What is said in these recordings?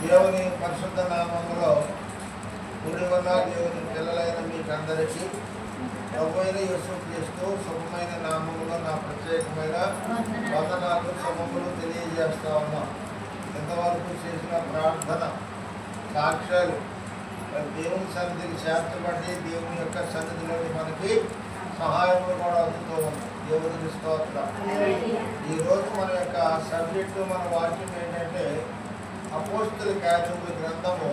దేవుని పరిశుద్ధ నామములో కూడి ఉన్న దేవుని పిల్లలైన మీకందరికీ ప్రభువైన యేసుక్రీస్తు శుభమైన నామములో నా ప్రత్యేకమైన వందనాలు శుభములు తెలియజేస్తా ఉన్నాం. ఇంతవరకు చేసిన ప్రార్థన సాక్ష్యాలు దేవుని సన్నిధికి చేర్చబడి దేవుని యొక్క సన్నిధిలోని మనకి సహాయములు కూడా అందుతూ ఉన్నాయి. దేవునికి స్తోత్రం. ఈరోజు మన యొక్క సబ్జెక్టు మన వాక్యం ఏంటంటే అపోస్తల కార్యముల గ్రంథము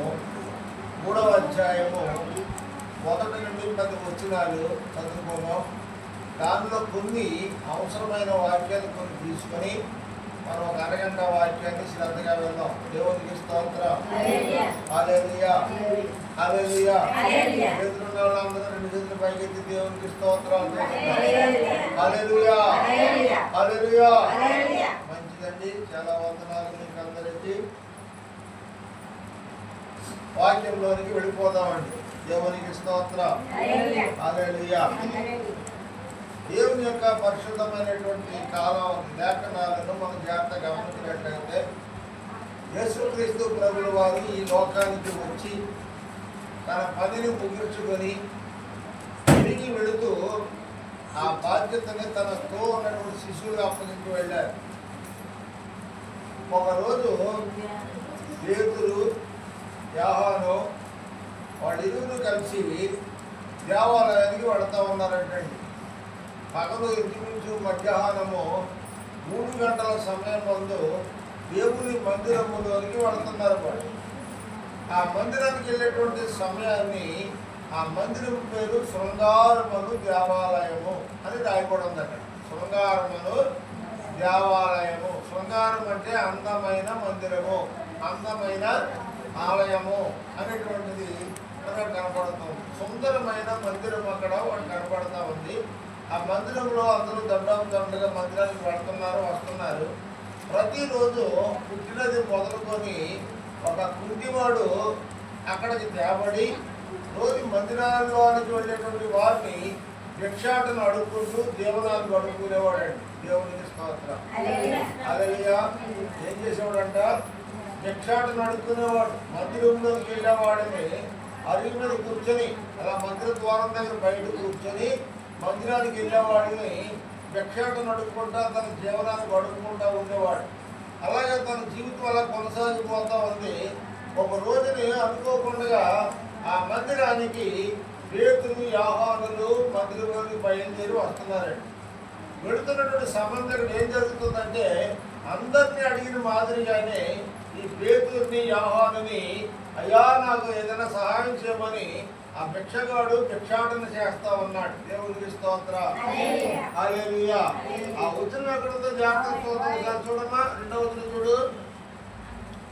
3వ అధ్యాయము 1 నుండి 10 వచనాలు చదువుకున్నాం. దానిలో కొన్ని అవసరమైన వాక్యాలు కొన్ని తీసుకొని మనం ఒక అరగంట వాక్యాన్ని శ్రద్ధగా వెళ్దాం. దేవునికి స్తోత్రం. హల్లెలూయా, హల్లెలూయా. ఎదురున్న వాళ్ళందరూ 2 చేతులు పైకెత్తి దేవునికి స్తోత్రం. హల్లెలూయా, హల్లెలూయా. మంచిదండి, చాలా వందనాలు మీకు అందరికీ. వాక్యంలోనికి వెళ్ళిపోదామండి. దేవునికి స్తోత్రం. హల్లెలూయా. దేవుని యొక్క పరిశుద్ధమైనటువంటి కాలం లేఖనాలను మనం జాగ్రత్తగా గమనించినట్లయితే యేసుక్రీస్తు ప్రభుల వారు ఈ లోకానికి వచ్చి తన పనిని ముగించుకొని తిరిగి వెళుతూ ఆ బాధ్యతని తనతో ఉన్నటువంటి శిశువులు అప్పగించి వెళ్ళారు. ఒకరోజు పేతురు, యోహాను వాళ్ళిరువురు కలిసి దేవాలయానికి వెళతా ఉన్నారంటండి. పగలు ఇంచుమించు మధ్యాహ్నము 3 గంటల సమయం ముందు దేవుని మందిరములోనికి వెళుతున్నారు. వాడు ఆ మందిరానికి వెళ్ళేటువంటి సమయాన్ని ఆ మందిరం పేరు శృంగారమును దేవాలయము అని రాయబడి ఉంది అక్కడ. శృంగారమును దేవాలయము. శృంగారం అంటే అందమైన మందిరము, అందమైన ఆలయము అనేటువంటిది అక్కడ కనపడుతుంది. సుందరమైన మందిరం అక్కడ వాడు కనపడతా ఉంది. ఆ మందిరంలో అందరూ దండగా మందిరానికి వెళ్తున్నారు, వస్తున్నారు. ప్రతిరోజు పుట్టినది మొదలుకొని ఒక కుంటివాడు అక్కడికి తేబడి రోజు మందిరాల్లోనికి వెళ్ళేటువంటి వారిని భిక్షాటను అడుక్కుంటూ జీవనాలు గడుపుకునేవాడండి. దేవునికి స్తోత్రం. హల్లెలూయా. ఏం చేసేవాడంట? భిక్షాటను అడుక్కునేవాడు. మందిరంలోకి వెళ్ళేవాడిని అరుగు మీద కూర్చొని, అలా మందిర ద్వారం దగ్గర బయట కూర్చొని మందిరానికి వెళ్ళేవాడిని భిక్షాటను అడుక్కుంటా తన జీవనాన్ని గడుపుకుంటా ఉండేవాడు. అలాగే తన జీవితం అలా కొనసాగిపోతూ ఉంది. ఒక రోజుని అనుకోకుండా ఆ మందిరానికి పేతురు, యోహానులు మందిరంలోకి బయలుదేరి వస్తున్నారండి. వెళుతున్నటువంటి సంబంధం ఏం జరుగుతుందంటే అందరినీ అడిగిన మాదిరిగానే ఈ పేతురుని, యోహానుని, అయ్యా నాకు ఏదైనా సహాయం చేయమని ఆ భిక్షగాడు భిక్షాటన చేస్తా ఉన్నాడు. దేవునికి స్తోత్రం. హల్లెలూయా. ఆ వచనం ఎక్కడుందో జాగ్రత్త స్తోత్రం చూడమ్మా. 2వ వచనం చూడు.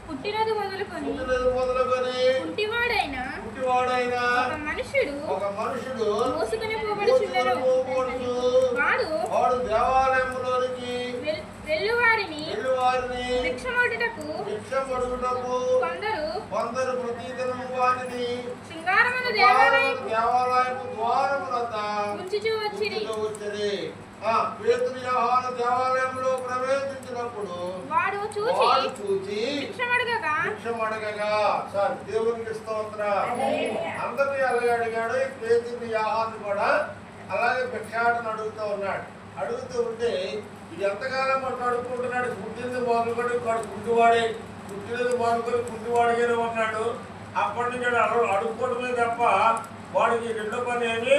పుట్టినది మొదలుకొని కుంటివాడైన ఒక మనుషుడు మోసుకొని పోబడుచుండెను. వాడు దేవాలయంలోనికి వెళ్ళువారిని భిక్షమడుటకు కొందరు ప్రతిదినము వారిని శృంగారమున దేవాలయపు ద్వారమునొద్ద ఉంచుచూ వచ్చిరి. పేతురు, యోహాను దేవాలయంలో ప్రవేశించినప్పుడు వాడు చూచి భిక్షమడగగా సార్ దేవునికి స్తోత్రం. అందరినీ అలాగే అడిగాడు. పేతురు, యోహాను కూడా అలాగే భిక్షాటను అడుగుతూ ఉన్నాడు. అడుగుతూ ఉంటే ఇది ఎంతకాలం మనం అడుక్కుంటున్నాడు. పుట్టినది మొదలుకొని వాడు కుంటివాడే, పుట్టినది మొదలుకొని కుంటివాడిగానే ఉన్నాడు. అప్పటి నుంచి అడుక్కోవడమే తప్ప వాడికి రెండో పని ఏమీ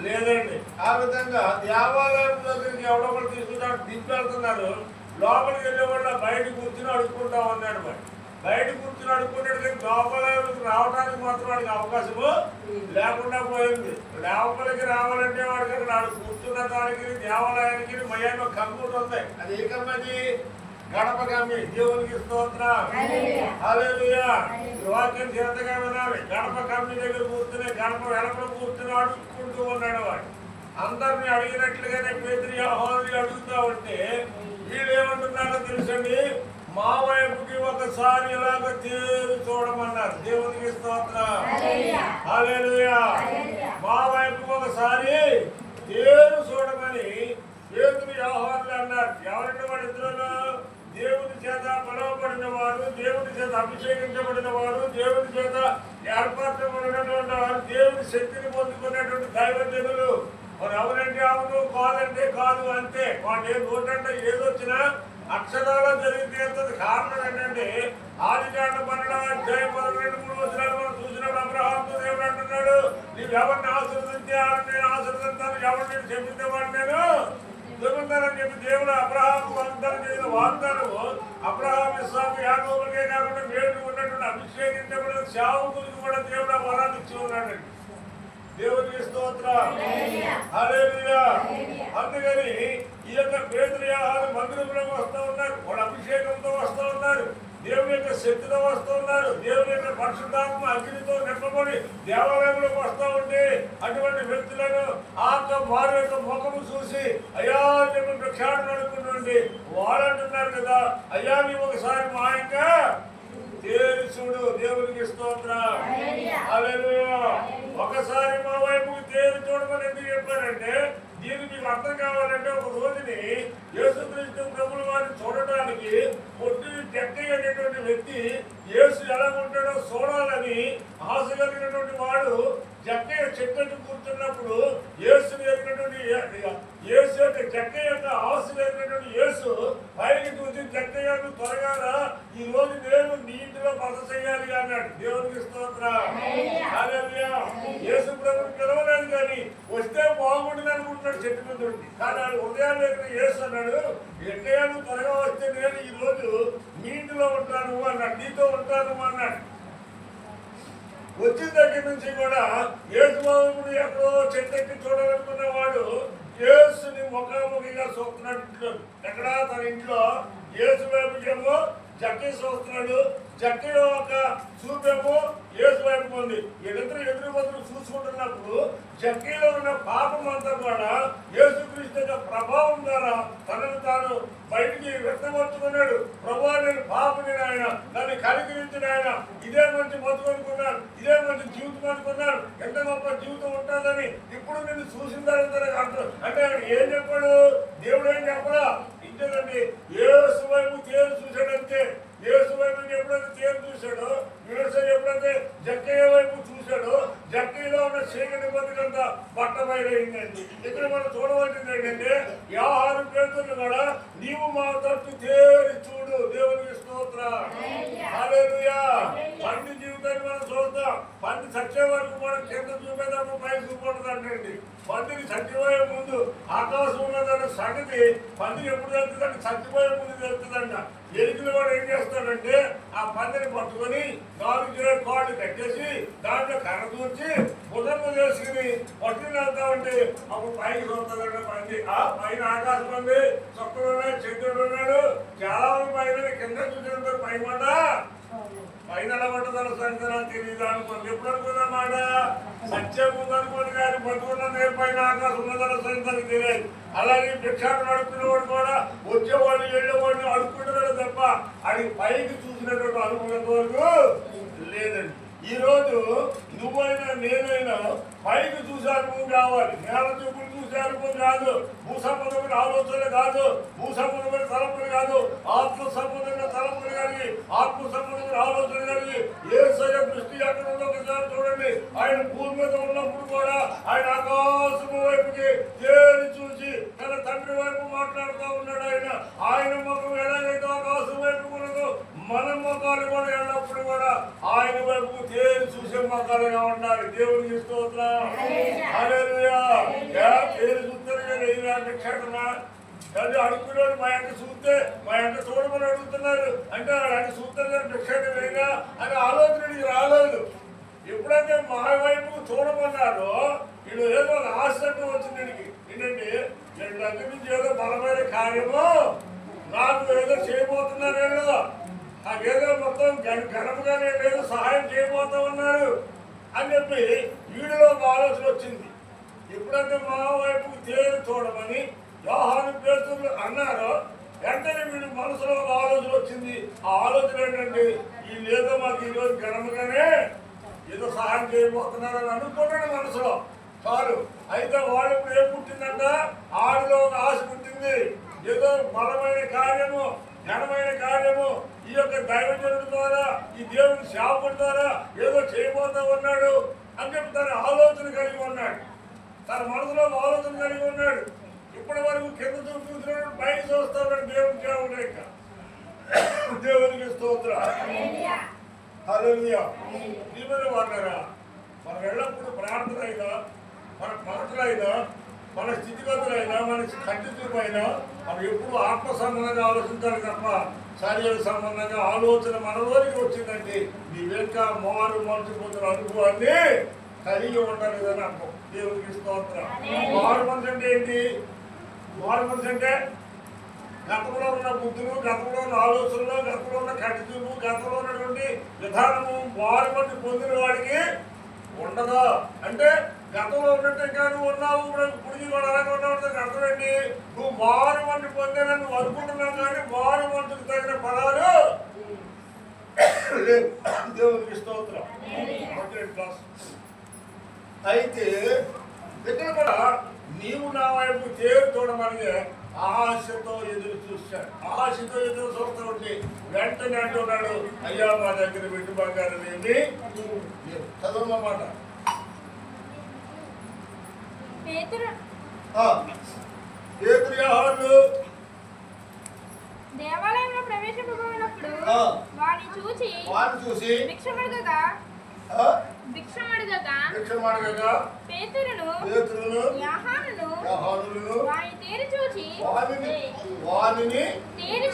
లేదండి. ఆ విధంగా దేవాలయం దగ్గరికి ఎవడో ఒకటి తీసుకుంటాడు, తీసుకెళ్తున్నారు. లోపలికి వెళ్ళేవాళ్ళు బయట కూర్చుని అడుక్కుంటా ఉన్నాడు. మరి బయట కూర్చుని అడుక్కున్నాడు, కానీ లోపలికి రావడానికి మాత్రం వాడికి అవకాశము లేకుండా పోయింది. లోపలికి రావాలంటే వాడికి అక్కడ కూర్చున్న దానికి దేవాలయానికి మయాన్ని ఒక కమ్మి ఉంది. అది ఏ కమ్మది? గడప కమ్మి. దేవునికి స్తోత్రం. హల్లెలూయా. వాక్యం శ్రద్ధగా వినాలి. గడప కమ్మి దగ్గర కూర్చుని గడప వెనక కూర్చుని అడుక్కుంటూ ఉన్నాడు. వాడు అందరినీ అడిగినట్లుగానే పేతురు, యోహానుని అడుగుతూ ఉంటే వీళ్ళు ఏమంటున్నారో తెలుసండి, మా వైపుకి ఒకసారి ఇలాగ తేరు చూడమన్నారు. దేవునికి స్తోత్రం. హల్లెలూయా. మా వైపు ఒకసారి తేరు చూడమని పేతురు, యోహానులు అన్నారు. ఎవరంటే వాళ్ళిద్దరూ దేవుని చేత పిలువబడిన పిలువబడిన వారు, దేవుని చేత అభిషేకించబడిన వారు, దేవుని చేత ఏర్పరచబడినటువంటి వారు, దేవుని శక్తిని పొందుకునేటువంటి దైవజనులు. మరి ఎవరంటే అవును, కాదంటే కాదు, అంతే. వాటి నోటంటే ఏదొచ్చినా అక్షరాలు జరిగి తీరుతుంది. కారణం ఏంటంటే ఆదికాండ 12:12-13 మనం చూసినప్పుడు అబ్రహాముతో దేవుడు అంటున్నాడు, నీవు ఎవరిని ఆశీర్వదించే వాడిని నేను ఆశీర్వదిస్తాను, ఎవరిని చెబితే వాడిని నేను చెబుతానని చెప్పి దేవుడు అబ్రహాము వాగ్దానం చేసిన వాగ్దానము అబ్రహాం, ఇస్సాకు, యాకోబులకే కాకుండా దేవుడు ఉన్నటువంటి అభిషేకించబడిన సేవకులకు కూడా దేవుడు ఆ వరాలు ఇచ్చి ఉన్నాడండి. దేవునికి స్తోత్రం. హల్లెలూయా. అందుకని ఈ యొక్క పేతురు యోహాను మందిరంలోకి వస్తూ ఉన్నారు, వాళ్ళ అభిషేకంతో వస్తూ ఉన్నారు, దేవుని యొక్క శక్తితో వస్తూ ఉన్నారు, దేవుని యొక్క పరిశుద్ధాత్మ అగ్నితో నింపబడి దేవాలయంలోకి వస్తూ ఉంటే అటువంటి వ్యక్తులను ఆ వారి యొక్క ముఖము చూసి అయ్యా చెప్పి ప్రక్షాళన అనుకుంటుండే వారు అంటున్నారు కదా, అయ్యా నీవు ఒకసారి మా ఇంకా తేరి చూడు. దేవునికి స్తోత్రం. హల్లెలూయా. ఒకసారి మా వైపుకి తేరి చూడమని ఎందుకు చెప్పారంటే, దీన్ని మీకు అర్థం కావాలంటే ఒక రోజుని యేసుక్రీస్తు ప్రభువుల వారిని చూడటానికి పొట్టిని జక్కయ్య అనేటువంటి వ్యక్తి యేసు ఎలా ఉంటాడో చూడాలని ఆశ కలిగినటువంటి వాడు జక్కయ్య చెట్టు కూర్చున్నప్పుడు యేసుని ఎరిగినటువంటి యేసు యొక్క జక్కయ్య యొక్క ఆశ కలిగినటువంటి యేసు పైకి చూసి జక్కయ్యను త్వరగా ఈ రోజు నేను నీ ఇంటిలో బస చేయాలి అన్నాడు. దేవునికి స్తోత్రం. హల్లెలూయా. యేసు ప్రభువుని పిలవలేదు కానీ వస్తే బాగుంటుంది అనుకుంటున్నాడు చెట్టు మీద ఉండి. కానీ ఆయన ఉదయాన్నే యేసు అన్నాడు, జక్కయ్యను త్వరగా వస్తే నేను ఈ రోజు మీ ఇంటిలో ఉంటాను అన్నాడు, నీతో ఉంటాను అన్నాడు. వచ్చిన దగ్గర నుంచి కూడా యేసుబాబుని ఎక్కడో చెట్టెక్కి చూడాలనుకున్న వాడు యేసుని ముఖాముఖిగా చూస్తున్నాడు. ఎక్కడ తన ఇంట్లో యేసు వైపుకేమో జక్కయ్య చూస్తున్నాడు, జక్కయ్య ఒక చూపేమో యేసు వైపు ఉంది. వీళ్ళిద్దరు ఎదురు బదులు చూసుకుంటున్నప్పుడు జక్కయ్యలో ఉన్న పాపం అంతా కూడా యేసుక్రీస్తు యొక్క ప్రభావం ద్వారా తనను తాను బయటికి వ్యక్తపరుచుకున్నాడు. ప్రభా నేను పాపని ఆయన, నన్ను కనికరించిన ఆయన, ఇదే మంచి బతుకు అనుకున్నాను, ఇదే మంచి జీవితం అనుకున్నాను, ఎంత గొప్ప జీవితం ఉంటుందని ఇప్పుడు నేను చూసిన తర్వాత అంటే ఆయన ఏం చెప్పాడు, దేవుడు ఏం చెప్పరా ఇంటేనండి. యేసు వైపు తేరు చూశాడంతే. యేసు వైపు ఎప్పుడైతే తేరు చూశాడో, యేసు ఎప్పుడైతే జక్కయ్య వైపు చూశాడో జక్కయ్యలో ఉన్న చీకటి బతుకంతా బట్టబయలైందండి. ఇక్కడ మనం చూడవలసింది ఏంటంటే యోహాను పేతురును కూడా నీవు మా తట్టు తేరి చూడు. దేవునికి స్తోత్రం. హల్లెలూయా. పండి జీవితాన్ని మనం చూద్దాం. పండి చచ్చే వరకు మనం కింద చూపేటప్పుడు పై చూపకూడదు అంటండి. పందిని చచ్చిపోయే ముందు ఆకాశం ఉన్నదన్న సంగతి పందిని ఎప్పుడు తెలుస్తుందంటే చచ్చిపోయే ముందు తెలుస్తుందంట. ఎలుకలు కూడా ఏం చేస్తాడంటే ఆ పందిని పట్టుకొని 4 కాళ్ళు కట్టేసి దాంట్లో కర్ర దూర్చి బుధము చేసుకుని పట్టుకుని వెళ్తా ఉంటే అప్పుడు పైకి చూస్తుందంట పంది. ఆ పైన ఆకాశం ఉంది, చొక్కలు ఉన్నాయి, చంద్రుడు ఉన్నాడు, చాలా మంది పైన కింద చూసిన పైమాట పైన ఎలా పట్టుదల సంగతి తెలియదు అనుకోండి. ఎప్పుడు అనుకున్నమాట సత్యం ఉందనుకోండి, కానీ బతుకున్నదే పైన ఆకాశం ఉన్నదన్న సంగతి తెలియదు. అలాగే భిక్షాన్ని నడుపుతున్నవాడు కూడా వచ్చేవాళ్ళు వెళ్ళేవాడిని అడుక్కుంటున్నాడు తప్ప అది పైకి చూసినటువంటి అనుకున్నంత వరకు లేదండి. ఈ రోజు నువ్వైనా నేనైనా పైకి చూసే అనుభవం కావాలి. నేల చూపులు చూసే అనుభవం కాదు, భూసంబంధమైన ఆలోచన కాదు, భూసంబంధమైన తలపులు కాదు, ఆత్మ సంబంధమైన తలపులు కలిగి ఆత్మ సంబంధమైన ఆలోచన కలిగి యేసయ్య దృష్టి ఎక్కడ ఉందో ఒకసారి చూడండి. ఆయన భూమి మీద ఉన్నప్పుడు కూడా ఆయన ఆకాశము వైపుకి తేరి చూసి తన తండ్రి వైపు మాట్లాడుతూ ఉన్నాడు. ఆయన ముఖం ఎలాగైతే ఆకాశం వైపు ఉన్నదో మన ముఖాలు కూడా ఎల్లప్పుడు కూడా ఆయన వైపు తేరి చూసే ముఖాలుగా ఉండాలి. దేవునికి స్తోత్రం. హల్లెలూయా. తేరి చూస్తారు కానీ కానీ అడుగుతున్నాడు మా యొక్క చూస్తే మా యొక్క చూడమని అడుగుతున్నారు అంటే ఆయన చూస్తారు కానీ భిక్షాన్ని వేయగా అని ఆలోచనకి రాలేదు. ఎప్పుడైతే మా వైపు చూడమన్నారో వీళ్ళు ఏదో ఆశతో వచ్చింది. ఏంటంటే నేను దగ్గర నుంచి ఏదో బలమైన కార్యము నాకు ఏదో చేయబోతున్నారేదో, నాకేదో మొత్తం ఘనముగా నేను ఏదో సహాయం చేయబోతా ఉన్నారు అని చెప్పి వీడిలో ఒక ఆలోచన వచ్చింది. ఎప్పుడైతే మా వైపు తేరు చూడమని యోహాను పేతురు అన్నారో వెంటనే వీడి మనసులో ఒక ఆలోచన వచ్చింది. ఆ ఆలోచన ఏంటంటే వీళ్ళు ఏదో మాకు ఈరోజు ఘనముగానే ఏదో సహాయం చేయబోతున్నారని అనుకున్నాడు మనసులో. చాలు. అయితే వాడు ఇప్పుడు ఏం పుట్టిందంట, ఆడిలో ఒక ఆశ పుట్టింది. ఏదో బలమైన కార్యము ఘనమైన కార్యము ఈ యొక్క దైవజనుడి ద్వారా, ఈ దేవుని సేవకుడి ద్వారా ఏదో చేయబోతా ఉన్నాడు అని చెప్పి తన ఆలోచన కలిగి ఉన్నాడు. తన మనసులో ఆలోచన కలిగి ఉన్నాడు. ఇప్పటి వరకు కింద చూస్తున్నాడు, పైకి చూస్తా ఉన్నాడు. దేవుని సేవకుడు యొక్క దేవునికి స్తోత్రం. హల్లెలూయా. ప్రియమైన వారులారా, మనం ఎల్లప్పుడూ ప్రార్థన అయినా, మన మాటలైనా, మన స్థితిగతులైనా, మన కంటి చూపైనా మనం ఎప్పుడు ఆత్మ సంబంధంగా ఆలోచించాలి తప్ప శరీర సంబంధంగా ఆలోచన మనలోనికి వచ్చిందంటే నీవెంక మారు మనసు పొందిన అనుభవాన్ని కలిగి ఉండాలి అని అర్థం. దేవునికి స్తోత్రం. మారు మనసు అంటే ఏంటి? మారు మనసు అంటే గతంలో ఉన్న బుద్ధులు, గతంలో ఉన్న ఆలోచనలు, గతంలో ఉన్న కంటి చూపు, గతంలో ఉన్నటువంటి విధానము మారు మనసు పొందిన వాడికి ఉండదా? అంటే గతంలో ఉన్నట్టు ఇంకా నువ్వు ఉన్నావు, ఇప్పుడు కూడా అలాగే ఉన్నావు. అర్థమేంటి? నువ్వు మారు మంది పొందాలని నువ్వు అనుకుంటున్నావు, కానీ మారు మందుకు తగిన ఫలాలు దేవునికి స్తోత్రం. అయితే ఇక్కడ కూడా నీవు నా వైపు తేరు చూడమని ఆశతో ఎదురు చూశాడు. ఆశతో ఎదురు చూస్తూ ఉంటే వెంటనే అంటున్నాడు, అయ్యా మా దగ్గర వెండి బంగారం ఏమి చదవమాట. దేవాలయంలో ప్రవేశింపబడినప్పుడు వాడిని చూసి భిక్షమడగగా పేతురును యోహానును వాడిని తేరి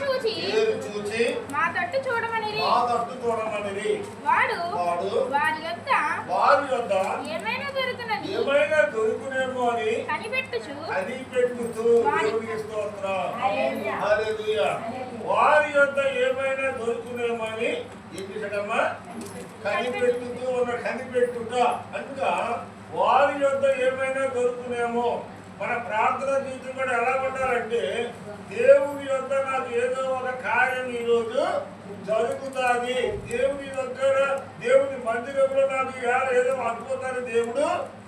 చూచి మా తట్టు చూడమనిరి. వాడు వారి యొద్ద ఏమైనా దొరుకునేమో అని కనిపెట్టుచు దేవునికి స్తోత్రం. హల్లెలూయా. వారి యొద్ద ఏమైనా దొరుకునేమో అని ఏంటమ్మా? కనిపెట్టుతూ ఉన్న కనిపెట్టుట అనగా వారి యొద్ద ఏమైనా దొరుకునేమో. మన ప్రార్థన జీవితం కూడా ఎలా ఉండాలంటే, దేవుని యొద్ద నాకు ఏదో ఒక కార్యం ఈరోజు జరుగుతుంది, దేవుని దగ్గర దేవుని మందిరంలో నాకు ఏదో అద్భుతాన్ని దేవుడు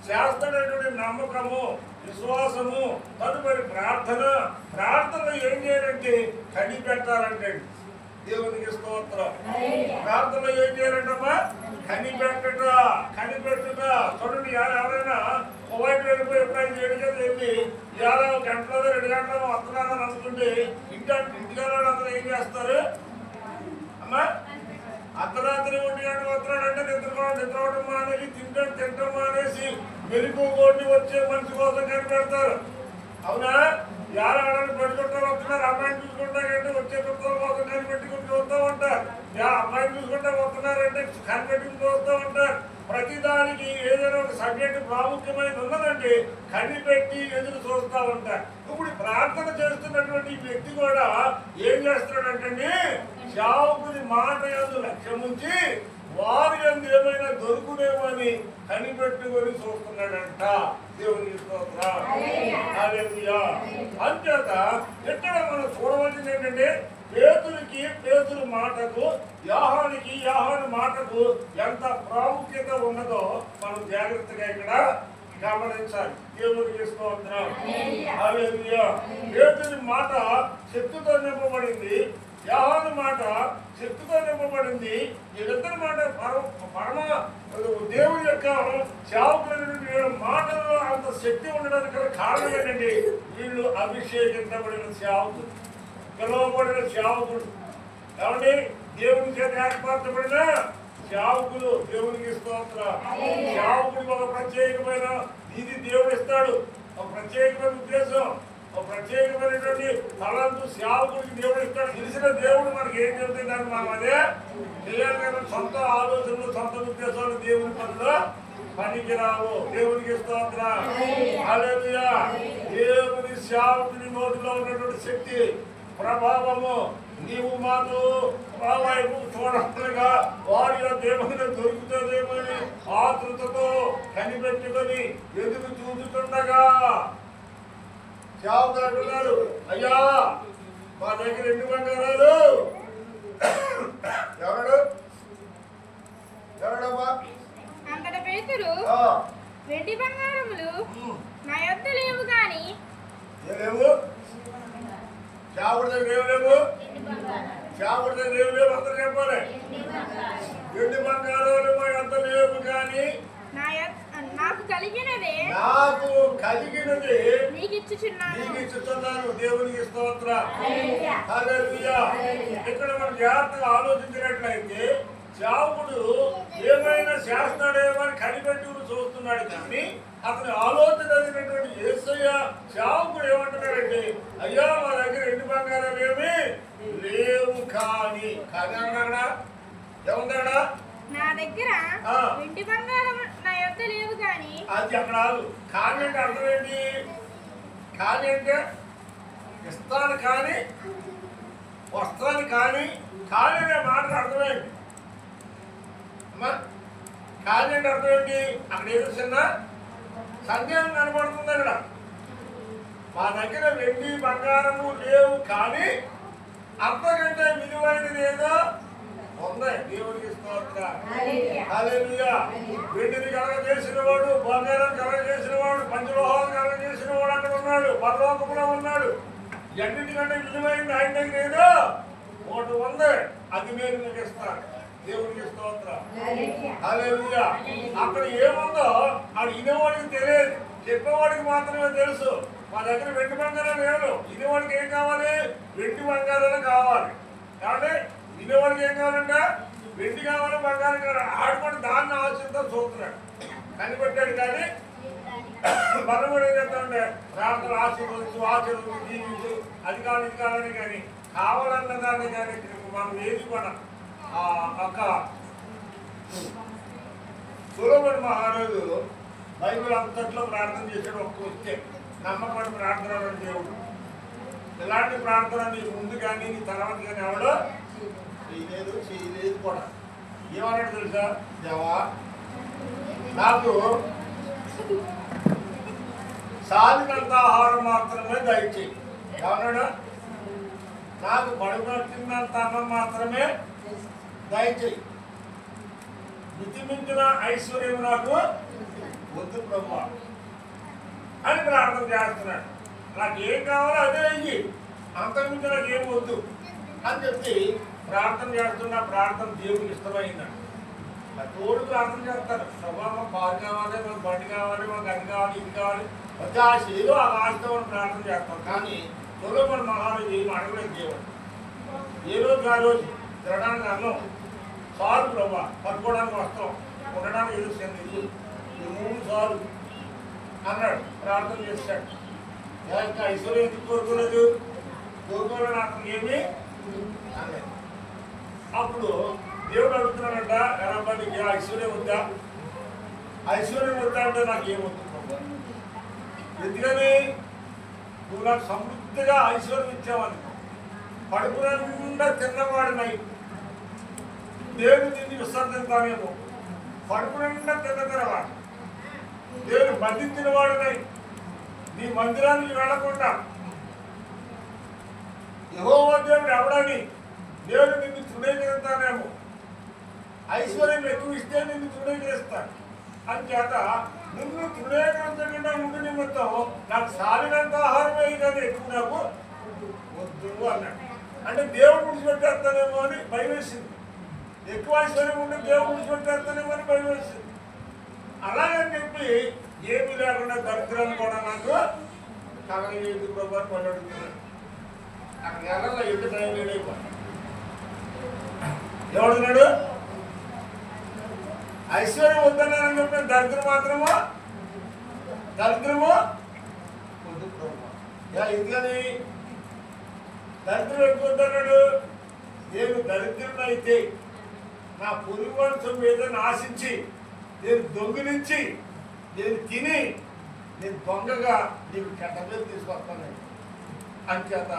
చేస్తాడనేటువంటి నమ్మకము, విశ్వాసము. తదుపరి ప్రార్థనలో ఏం చేయాలంటే కనిపెట్టాలంటే దేవునికి స్తోత్రం. ప్రార్థనలో ఏం చేయాలంటమ్మా? కనిపెట్టుట. చూడండి, ఎవరైనా వైపు వెళ్ళిపోయి ఎప్పుడైనా 7 గంటలు వెళ్ళి ఇవాళ 1 గంటలో 2 గంటలో వస్తున్నారని అనుకుంటే ఇంటికాడ అందరూ ఏం చేస్తారు అమ్మా? అర్ధరాత్రి 1 గంటలు వస్తున్నాడంటే నిద్రపోవడం మానేసి తింటాం మానేసి మెలుగుకోండి వచ్చే మనిషి కోసం కనిపెడతారు. అవునా? ఆడవాళ్ళని పెట్టుకుంటారు, వస్తున్నారు. అమ్మాయిని చూసుకుంటారంటే వచ్చే చుట్టాల కోసం కనిపెట్టుకుని చూస్తూ ఉంటారు. అమ్మాయిని చూసుకుంటా వస్తున్నారంటే కనిపెట్టుకుని చూస్తూ ఉంటారు. ప్రతిదానికి ఏదైనా ఒక సబ్జెక్టు ప్రాముఖ్యమైనది ఉన్నదంటే కనిపెట్టి ఎదురు చూస్తూ ఉంటారు. ఇప్పుడు ప్రార్థన చేస్తున్నటువంటి వ్యక్తి కూడా ఏం చేస్తున్నాడంటే సేవకుని మాట యందు లక్ష్యం ఉంచి వారి యందు ఏమైనా దొరుకునేమో అని కనిపెట్టుకొని చూస్తున్నాడంట. దేవునికి స్తోత్రం. హల్లెలూయా. అంచేత ఇక్కడ మనం చూడవలసింది ఏంటంటే, పేతురు మాటకు యోహాను మాటకు ఎంత ప్రాముఖ్యత ఉన్నదో మనం జాగ్రత్తగా ఇక్కడ గమనించాలి. దేవునికి స్తోత్రం. హల్లెలూయా. పేతురు మాట శక్తితో నింపబడింది, యోహాను మాట శక్తితో నింపబడింది. వీళ్ళిద్దరి మాట పరమ దేవుని యొక్క సేవకులైన మాటల్లో అంత శక్తి ఉండడానికి కారణం ఏంటంటే, వీళ్ళు అభిషేకించబడిన సేవకులు, పిలువబడిన సేవకులు. కాబట్టి దేవుని చేత ఏర్పరచబడిన సేవకులు. దేవునికి స్తోత్రం. సేవకుడికి ఒక ప్రత్యేకమైన ఇది దేవుడు ఇస్తాడు, ఒక ప్రత్యేకమైన ఉద్దేశం, ఒక ప్రత్యేకమైనటువంటి తలంతు సేవకుడికి దేవుడు ఇస్తాడు. తెలిసిన దేవుడు మనకి ఏం చెప్తే దాన్ని మనం అదే చేయాలి. కానీ సొంత ఆలోచనలు, సొంత ఉద్దేశాలు దేవుని పనిలో పనికిరావు. దేవునికి స్తోత్రం. హల్లెలూయా. దేవుని సేవకుని నోటిలో ఉన్నటువంటి శక్తి, ప్రభావము నీవు మాకు మా వైపు చూడగా వారి దేవుని దొరుకుతుందేమని ఆతృతతో కనిపెట్టుకొని ఎదురు చూస్తుండగా సేవకులు అంటున్నారు, అయ్యా మా దగ్గర 2 బంగారాలు. ఎవడమ్మా? అంతట పేతురు, వెండి బంగారములు నా యొద్ద లేవు గాని. లేవు? చావుడి దగ్గర ఏం లేవు, చావుడి దగ్గర ఏం లేవు, అందరూ చెప్పాలి. వెండి బంగారాలు ఎంత లేవు కానీ నాకు కలిగినది నీకు ఇచ్చుచున్నాను. దేవునికి స్తోత్రం. హల్లెలూయా. ఇక్కడ మనం జాగ్రత్తగా ఆలోచించినట్లయితే చావుడు ఏమైనా చేస్తాడేమో అని కనిపెట్టి చూస్తున్నాడు కానీ అతని ఆలోచన అయినటువంటి యేసయ్య చావుకుడు ఏమంటున్నాడంటే, అయ్యా మా దగ్గర ఎండు బంగారాలు ఏమి లేవు కానీ అన్నాడా, ఏమన్నాడా? నా దగ్గర వెండి బంగారం నా యొద్ద లేవు కానీ. అది అక్కడ కానీ అంటే అర్థం ఏంటి? కానీ అంటే ఇస్తాను కానీ, వస్తాను కానీ, కానీ అనే మాట అర్థమేంటి అమ్మా? కానీ అంటే అర్థం ఏంటి? అక్కడ ఏదో చిన్న సందేహం కనబడుతుంది. అక్కడ మా దగ్గర వెండి బంగారము లేవు కానీ అంతకంటే విలువైనది ఏదో ఉంది. దేవునికి స్తోత్రం. హల్లెలూయా. వెండిని కలగజేసిన వాడు, బంగారం కలగజేసిన వాడు, పంచలోహాలు కలగజేసిన వాడు అక్కడ ఉన్నాడు, పరలోకంలో ఉన్నాడు. ఎన్నిటికంటే విలువైంది ఆయన దగ్గర ఏదో ఒకటి ఉంది, అది నేను మీకు ఇస్తాను. దేవునికి స్తోత్రం. హల్లెలూయా. అక్కడ ఏముందో అది ఇనేవాడికి తెలియదు, చెప్పేవాడికి మాత్రమే తెలుసు. మా దగ్గర వెండి బంగారాలు లేవు. ఇనేవాడికి ఏం కావాలి? వెండి బంగారాలు కావాలి. కాబట్టి ఇనేవాడికి ఏం కావాలంట? వెండి కావాలి, బంగారం కావాలి. ఆడుకొని దాన్ని ఆలోచనతో చూస్తున్నాడు, కనిపెట్టాడు. కానీ మనం కూడా ఏం చెప్తామంటే ప్రార్థన ఆశీర్వదించు జీవించు, అది కావాలి ఇది కావాలని కానీ కావాలన్న దాన్ని కానీ మనం ఏది కూడా ఒక సొలొమోను మహారాజు బైబిల్ అంతట్లో ప్రార్థన చేశాడు. ఒక్క వచ్చే నమ్మకమైన ప్రార్థన దేవుడు. ఇలాంటి ప్రార్థన నీ ముందు కానీ నీ తర్వాత కానీ ఎవడో చేయలేదు కూడా. ఏమన్నాడు తెలుసా? దేవా నాకు సాధినంత ఆహారం మాత్రమే దయచేయి. ఏమన్నాడు? నాకు పడుకున్నంత అన్నం మాత్రమే దయచేయి. మితిమించిన ఐశ్వర్యం నాకు వద్దు బ్రహ్మ అని ప్రార్థన చేస్తున్నాడు. నాకు ఏం కావాలో అదే అయ్యి, అంతకుమించి నాకు ఏం వద్దు అని చెప్పి ప్రార్థన చేస్తున్న ప్రార్థన దేవుడికి ఇష్టమైందండి. తోడు ప్రార్థన చేస్తారు. ప్రభావం కారు కావాలి, మాకు బండి కావాలి, మాకు అది కావాలి, ఇది కావాలి, ప్రతి ఆశ ఏదో ఆ ఆశతో ప్రార్థన చేస్తాం. కానీ సొలొమోను మహారాజు ఏం అడగలేదు దేవుడు. ఏ రోజు ఆ రోజు తినడానికి అన్నం చాలు ప్రభా, పట్టుకోవడానికి వస్తాం, ఉండడానికి ఏదో చెంది ఈ 3 సార్లు అన్నాడు. ప్రార్థన చేశాడు. ఇంకా ఐశ్వర్యం ఎందుకు కోరుకోలేదు? కోరుకోవాలని అతను ఏమి అనలేదు. అప్పుడు దేవుడు అడుగుతున్నాడంట, ఎలా నీకు ఐశ్వర్యం వద్దా? ఐశ్వర్యం వద్దా అంటే నాకు ఏమొద్దు ప్రభా. ఎందుకని? నువ్వు నాకు సమృద్ధిగా ఐశ్వర్యం ఇచ్చావని. పడుకున్నా తిన్నవాడినై దేవుడు నిన్ను విసర్జించానేమో. పడుకున్నా తిన్న తర్వాత దేవుడు బంధించిన వాడినై నీ మందిరానికి వెళ్ళకుండా యెహోవా దేవుడు ఎవడని దేవుడు నిన్ను తృణీకరిస్తానేమో. ఐశ్వర్యం ఎక్కువ ఇస్తే నిన్ను తృణీకరిస్తాను అని చేత నిన్ను తృణీకరించకుండా ఉండి నిమిత్తం నాకు సాలినంత ఆహారమే కానీ ఎక్కువ నాకు వద్దు అన్నాడు. అంటే దేవుడు విడిచిపెట్టేస్తానేమో అని భయం వేసింది. ఎక్కువ ఐశ్వర్యం ఉంటే దేవుడు విడిచిపెట్టేస్తానేమో అని భయం వేసింది. అలాగని చెప్పి ఏమీ లేకుండా దరిద్రాన్ని కూడా నాకు కలగలేదు ప్రభు అని పని అడుగుతున్నాడు. అక్కడ ఎలా ఎప్పుడు టైం లేడైపోయి ఎవడున్నాడు? ఐశ్వర్యం వద్దన్నారని చెప్పిన దరిద్రం మాత్రము వద్దు ప్రభు. ఎందుకని దరిద్రం ఎక్కువ వద్దన్నాడు? నేను దరిద్రుడైతే నా పొరుగు వంశం మీద ఆశించి నేను దొంగిలించి నేను తిని నేను దొంగగా నీకు చెడ్డ మీద తీసుకొస్తాను. అంచేత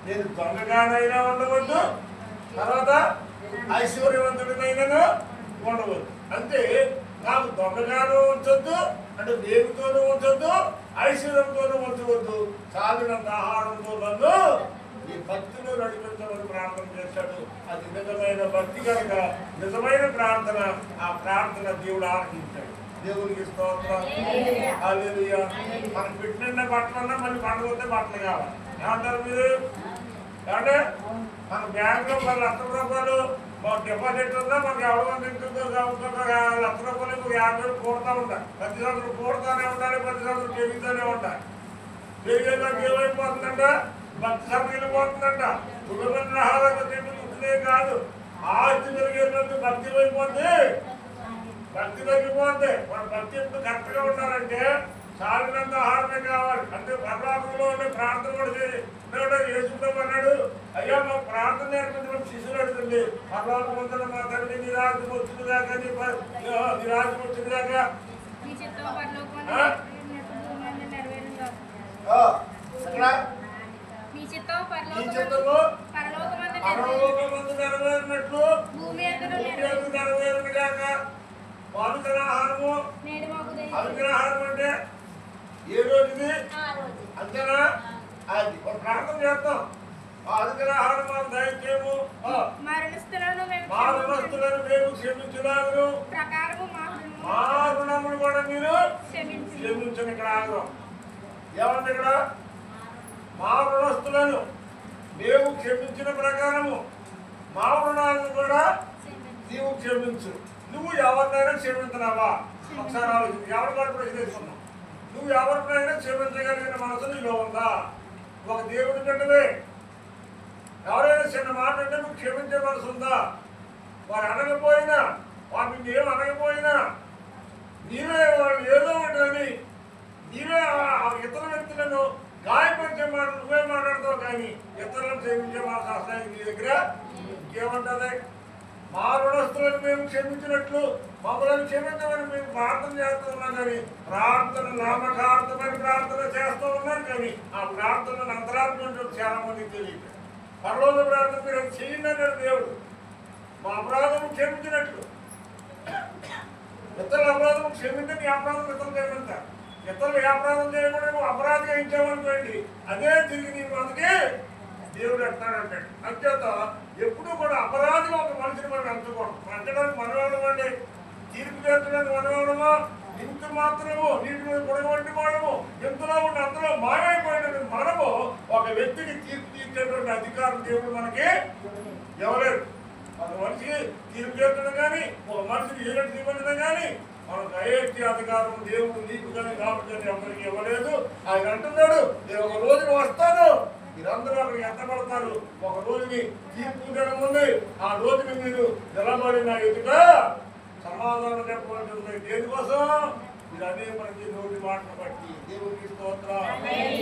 నేను దొంగగానైనా ఉండవద్దు, తర్వాత ఐశ్వర్యవంతుడినైనా ఉండవద్దు. అంటే నాకు దొంగగానూ ఉంచొద్దు, అంటే దేవుతోనూ ఉంచొద్దు, ఐశ్వర్యంతోనూ ఉంచవద్దు, సాధినంత ఆహారంతో నన్ను ఈ భక్తిలో నడిపించమని ప్రార్థన చేశాడు. అది నిజమైన భక్తి కనుక నిజమైన ప్రార్థన. ఆ ప్రార్థన దేవుడు ఆలకించాడు. దేవునికి స్తోత్రం. హల్లెలూయా. మనం పెట్టిన బట్టలన్నా మళ్ళీ పండుగ వస్తే బట్టలు కావాలి. ఏమంటారు మీరు? అంటే మన బ్యాంకులో 10 లక్షల రూపాయలు డిపాజిట్ ఉందా, మనకి ఎవరి మంది ఇంకొక 1 లక్ష రూపాయలు 50 వేలు కూడతా ఉంటాయి. ప్రతి సంవత్సరం కూడతానే ఉండాలి, ప్రతి సంవత్సరం పెరుగుతూనే ఉంటాయి. పెరిగేదాకా ఏమైపోతుందంట, భక్తి సరిగిపోతుందంట. సుఖమైన ఆహారం తింటుందే కాదు, ఆస్తి పెరిగేటప్పుడు భక్తి అయిపోద్ది, భక్తి తగ్గిపోద్ది. మన భక్తి ఎప్పుడు కరెక్ట్గా ఉండాలంటే సాలినంత ఆహారమే కావాలి. అంటే పరలోకంలో ఉండే ప్రార్థన కూడా చేసుకుంటాం అన్నాడు. అయ్యా మా ప్రార్థన నేర్పించడం శిశువులు అడుగుతుంది. పరలోకం ఉందని మా తండ్రి నీ రాజ్యం వచ్చింది దాకా, నీ రాజ్యం వచ్చింది దాకా నెరవేరినట్లు నెరవేరును గాక. అనుగ్రహారము, అనుగ్రహారం అంటే ఏ రోజుది అంతేనా? అది ఒక ప్రార్థన చేస్తాం. అనుగ్రహారం మాకు దయచేయము, మరణస్తులను మేము క్షమించులాగను, మా రుణములు కూడా మీరు క్షమించండి. ఇక్కడ ఆగ్రహం ఏమంది? ఇక్కడ మా రుణస్తులను మేము క్షమించిన ప్రకారము మా రుణాలను కూడా నీవు క్షమించు. నువ్వు ఎవరినైనా క్షమించినావా? ఒకసారి ఆలోచించి ఎవరి కూడా ప్రశ్నిస్తున్నావు. నువ్వు ఎవరినైనా క్షమించగలిగిన మనసు నీలో ఉందా? ఒక దేవుడి బిడ్డవే, ఎవరైనా చిన్న మాట అంటే నువ్వు క్షమించే మనసు ఉందా? వారు అనకపోయినా, వారిని ఏం అనకపోయినా నీవే వాళ్ళు ఏదో ఉంటుందని నీవే ఇతర వ్యక్తులను గాయపరిచే మాట నువ్వే మాట్లాడతావు, కానీ ఇతరులను క్షమించే మనసు అసలు నీ దగ్గర ఇంకేముంటుంది? మా రుణస్తులను మేము క్షమించినట్లు మమ్మల్ని క్షమించమని మేము ప్రార్థన చేస్తూ ఉన్నాం, కానీ ప్రార్థన నామకార్థమైన ప్రార్థన చేస్తూ ఉన్నాను, కానీ ఆ ప్రార్థనను అంతరాత్మ చాలా మందికి తెలియదు. పరలోక ప్రార్థన మీరు చేయండి అన్నాడు దేవుడు. మా అపరాధము క్షమించినట్లు, ఇతరుల అపరాధం క్షమించి నీ అపరాధం ఇతరులు క్షమించారు. ఇతరులు ఏ అపరాధం చేయకుండా నువ్వు అపరాధిగా ఇచ్చామనుకోండి, అదే తిరిగి నీ మనకి దేవుడు అంటాడంటాడు. అంచేత ఎప్పుడు కూడా అపరాధిగా ఒక మనిషిని మనం ఎంచుకోవడం. అంచడానికి మనవాడమండి, తీర్పు తీర్చడానికి మనవాడమా, ఇంత మాత్రము నీటి మీద పొడగొట్టి వాడము, ఎంతలో ఉండి అంతలో మాయమైపోయిన మనము ఒక వ్యక్తికి తీర్పు తీర్చేటువంటి అధికారం దేవుడు మనకి ఇవ్వలేదు. ఒక మనిషికి తీర్పు తీర్చడం కానీ, ఒక మనిషికి ఏడు తీర్చడం కానీ మనకు అయ్యేటి అధికారం దేవుడు నీకు కానీ కాబట్టి ఎవరికి ఇవ్వలేదు. ఆయన అంటున్నాడు, నేను ఒక రోజున వస్తాను, మీరందరూ అక్కడికి ఎత్తపడతారు. ఒక రోజుని తీర్పు జనం ఉంది, ఆ రోజుని మీరు నిలబడి నా ఎదుట సమాధానం చెప్పవలసి ఉంది. దేనికోసం? మీరు అదే మనకి నోటి మాటను బట్టి దేవుడికి స్తోత్రం.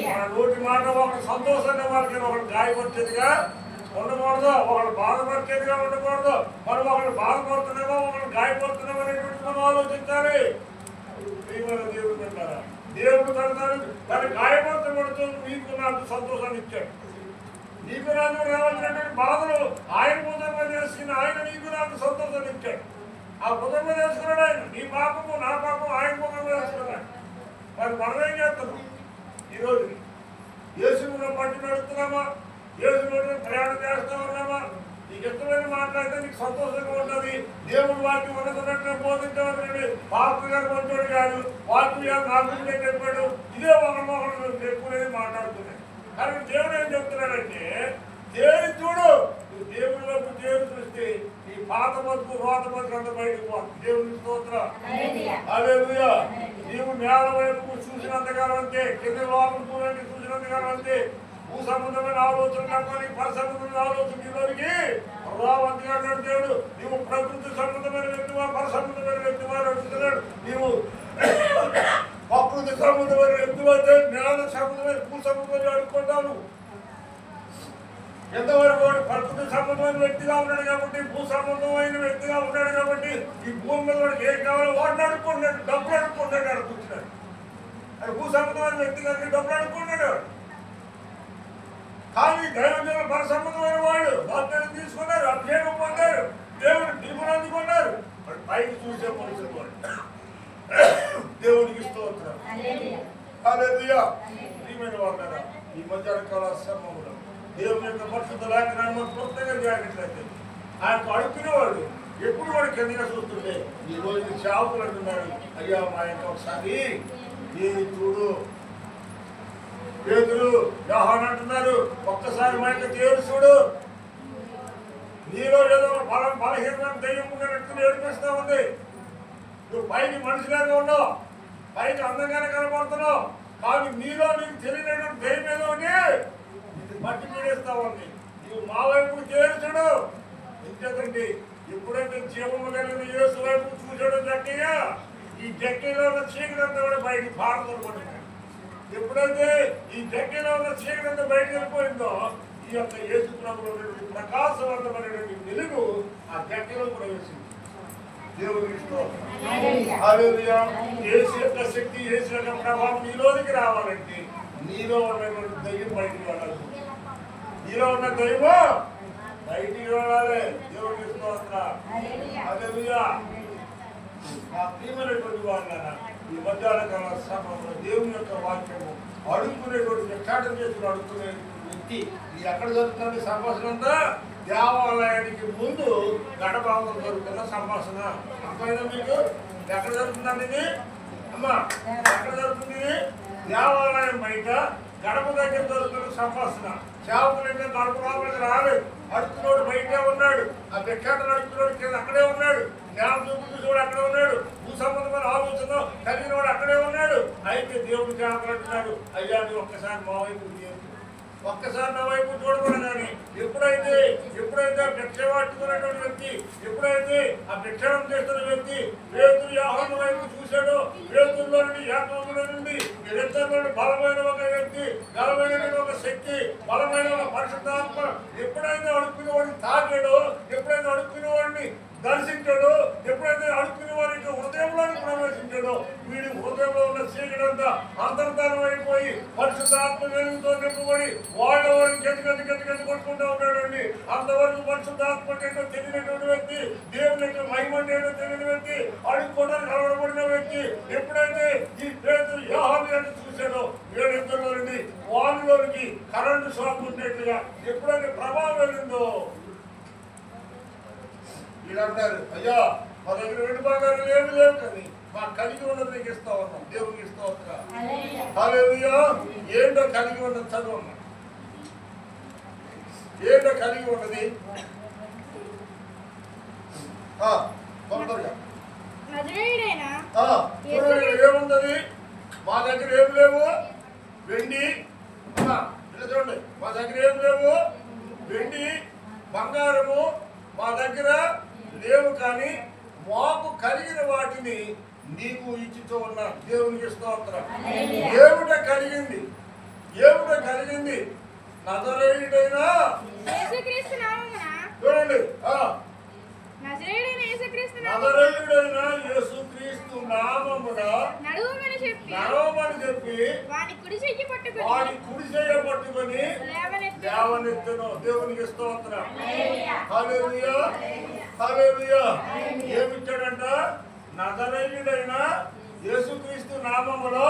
మన నోటి మాట ఒకటి సంతోషంగా వాళ్ళకి ఒకటి గాయపరిచేదిగా ఉండకూడదు, ఒకళ్ళు బాధపరిచేదిగా ఉండకూడదు. మనం ఒకళ్ళు బాధపడుతున్నామో ఒకళ్ళు గాయపడుతున్నామో అనేటువంటి మనం ఆలోచించాలి. దేవుడు పెట్టారా? దేవుడు తను గాయపరచబడుతూ నీకు నాకు సంతోషాన్ని ఇచ్చాడు. నీకు నాకు రావాల్సినటువంటి బాధలు ఆయన భుజంగా చేసుకుని ఆయన నీకు నాకు సంతోషాన్ని ఇచ్చాడు. ఆ భుజంగా చేసుకున్నాడు ఆయన. నీ పాపము నా పాపం ఆయన భుజంగా చేసుకున్నాడు. మరి మనం ఏం చేస్తున్నాం? ఈరోజు యేసును పట్టి నడుస్తున్నామా? యేసును ప్రయాణం చేస్తా ఉన్నామా? నీకు ఇష్టమైన మాట్లాడితే నీకు సంతోషంగా ఉంటుంది. దేవుడు వాక్యం ఉన్నదన్నట్టు బోధించవద్దండి. పాస్టర్ గారు మంచోడు కాదు, వాక్యం గారు నా గురించి చెప్పాడు, ఇదే ఒకరు ఎక్కువనే మాట్లాడుతున్నాయి. కానీ దేవుడు ఏం చెప్తున్నాడంటే, దేవుని చూడు, నువ్వు దేవుడి వైపు దేవుడు చూస్తే నీ పాత బతుకు రోత బతుకు అంత బయటకు పోతుంది. దేవుని స్తోత్రం. హల్లెలూయా. నీవు నేల వైపు చూసినంతకాలం అంతే, కింద లోపల చూసినంతకాలం అంతే. భూ సంబంధమైన ఆలోచన తప్పని పరసంబంధమైన ఆలోచన నీలోనికి రావంతిగా అన్నాడు దేవుడు. నీవు ప్రకృతి సంబంధమైన వ్యక్తివా, పరసంబంధమైన వ్యక్తివా అడుగుతున్నాడు. నీవు ప్రకృతి సంబంధమైన వ్యక్తివా అయితే నేల సంబంధమైన భూ సంబంధమైన అడుక్కుంటావు. ఎంతవరకు వాడు ప్రకృతి సంబంధమైన వ్యక్తిగా ఉన్నాడు కాబట్టి, భూ సంబంధమైన వ్యక్తిగా ఉన్నాడు కాబట్టి, ఈ భూమి మీద వాడికి ఏం కావాలో వాడిని అడుక్కుంటాడు, డబ్బులు అడుక్కుంటాడు, అడుగుతున్నాడు. అది భూ సంబంధమైన వ్యక్తి కానీ డబ్బులు అడుక్కుంటాడు. కానీ దైవజనులు పరసంబంధమైన వాళ్ళు బాధ్యతలు తీసుకున్నారు, అభిషేకం పొందారు, దేవుడు పిలుపుని అందుకున్నారు. పైకి చూసే మనుషులు వాళ్ళు. దేవుడికి స్తోత్రం. హల్లెలూయా. ప్రియమైన వారు, ఈ మధ్యాహ్న కాల సమయంలో దేవుని యొక్క పరిశుద్ధ లేఖనాన్ని క్లుప్తంగా జాగ్రత్తలు ఆయన అడుగుతున్నవాడు ఎప్పుడు వాడు కిందగా చూస్తుంటే ఈ రోజు షాపులు అంటున్నాడు, అయ్యా మా ఇంట్లో ఒకసారి ఏమి చూడు, పేతురు యోహాను అంటున్నారు, ఒక్కసారి మైక తేరు చూడు, నీలో ఏదో బలహీనమైన దయ్యం ఉన్నట్టు ఏడిపిస్తా ఉంది. నువ్వు పైకి మనిషిలాగా ఉన్నావు, పైకి అందంగానే కనబడుతున్నావు, కానీ నీలో నీకు తెలియనటువంటి దయ్యం ఏదో ఉంది, ఇది మట్టి పీడిస్తా ఉంది. నువ్వు మా వైపు తేరు చూడు. ఇంకేదండి, ఎప్పుడైతే జీవము కలిగిన యేసు వైపు చూసాడో జక్కయ్య, ఈ జక్కయ్యలో ఉన్న చీకటంతా కూడా బయటికి పారదొరపడింది. ఎప్పుడైతే ఈ జక్కయ్యలో ఉన్న చీకటంతా బయటకు వెళ్ళిపోయిందో, ఈ యొక్క యేసు ప్రభువులో ప్రకాశవంతమైనటువంటి వెలుగు ఆ జక్కలో ప్రవేశించింది. దేవునికి స్తోత్రం. హల్లెలూయా. యేసు యొక్క శక్తి, యేసు యొక్క ప్రభావం నీలోనికి రావాలంటే నీలో ఉన్నటువంటి దయ్యం బయటికి వెళ్ళాలి. నీలో ఉన్న దైవం బయటికి వెళ్ళాలి. దేవునికి స్తోత్రం. హల్లెలూయా. ఆ ప్రియమైనటువంటి వాళ్ళ ఈ మధ్యాహ్న కాల సమయంలో దేవుని యొక్క వాక్యము అడుక్కునేటువంటి భిక్షాటన చేసుకుని అడుక్కునే వ్యక్తి ఇది ఎక్కడ జరుగుతుంది? సంభాషణ అంతా దేవాలయానికి ముందు గడభాగంలో జరుగుతున్న సంభాషణ. అర్థమైనా మీకు? ఎక్కడ జరుగుతుందండి ఇది? అమ్మా, ఎక్కడ జరుగుతుంది? దేవాలయం బయట గడప దగ్గర జరుగుతున్న సంభాషణ. సేవకులు గడప లోపలికి రాలేదు, అడుక్కునోడు బయటే ఉన్నాడు, ఆ భిక్షాటన అడుక్కునోడు కింద అక్కడే ఉన్నాడు, జ్ఞానం చూపుడు అక్కడే ఉన్నాడు, భూ సంబంధమైన ఆలోచన కలిగిన వాడు అక్కడే ఉన్నాడు. అయితే దేవుడు జ్ఞాపకంటున్నాడు, అయ్యా నువ్వు ఒక్కసారి మా వైపు ఒక్కసారి నా వైపు చూడకూడదని. ఎప్పుడైతే భిక్ష పట్టుకున్నటువంటి వ్యక్తి, ఎప్పుడైతే ఆ భిక్షణం చేస్తున్న వ్యక్తి పేతురు యోహాను వైపు చూశాడో, పేతురులో నుండి యాకోబులో నుండి వీరిద్దరిలో బలమైన ఒక వ్యక్తి, బలమైన ఒక శక్తి, బలమైన ఒక పరిశుద్ధాత్మ ఎప్పుడైతే అడుక్కునే వాడిని తాకాడో, ఎప్పుడైతే అడుక్కునే వాడిని దర్శించాడో, ఎప్పుడైతే అడుక్కునే వారికి హృదయంలోకి ప్రవేశించాడో, వీడి హృదయంలో ఉన్న చీకటంతా అంతర్ధానం అయిపోయి పరిశుద్ధాత్మ వెలుగుతో నింపబడి వాడిని గట్టి కొట్టుకుంటూ ఉన్నాడండి. అంతవరకు పరిశుద్ధాత్మ ఏంటో తెలియనటువంటి వ్యక్తి, దేవుని యొక్క మహిమ ఏంటో తెలియని వ్యక్తి, అడుక్కోవడానికి కలవడబడిన వ్యక్తి ఎప్పుడైతే ఈ పేతురు యోహాను అంటే చూశాడో, వీళ్ళిద్దరిలో నుండి వాళ్ళలోనికి కరెంటు షాక్ ఉండేట్టుగా ఎప్పుడైతే ప్రభావం వెళ్ళిందో, వీళ్ళంటారు అయ్యా మా దగ్గర వెండి బంగారం లేవు కానీ మా కలిగి ఉన్నది నీకు ఇస్తా ఉన్నాం. దేవునికి ఇస్తా వస్తా. హల్లెలూయా. ఏంటో కలిగి ఉన్నది చదువు అన్నా. ఏంటో కలిగి ఉన్నది ఏముంది? మా దగ్గర ఏం లేవు వెండి, ఇలా చూడండి, మా దగ్గర ఏం లేవు వెండి బంగారము మా దగ్గర లేవు, కానీ మాకు కలిగిన వాటిని నీకు ఇచ్చితో ఉన్నా. దేవునికి స్తోత్రం. ఏమిట కలిగింది? ఏమిట కలిగింది? నజరేయుడైనా చూడండి, నజరేయుడైన యేసుక్రీస్తు నామమున నడవమని చెప్పి వాడి కుడి చెయ్యి పట్టుకొని లేవనెత్తును. దేవునికి స్తోత్రం. హల్లెలూయా. హల్లెలూయా. ఏమిచ్చాడంట? నజరేయుడైన యేసుక్రీస్తు నామములో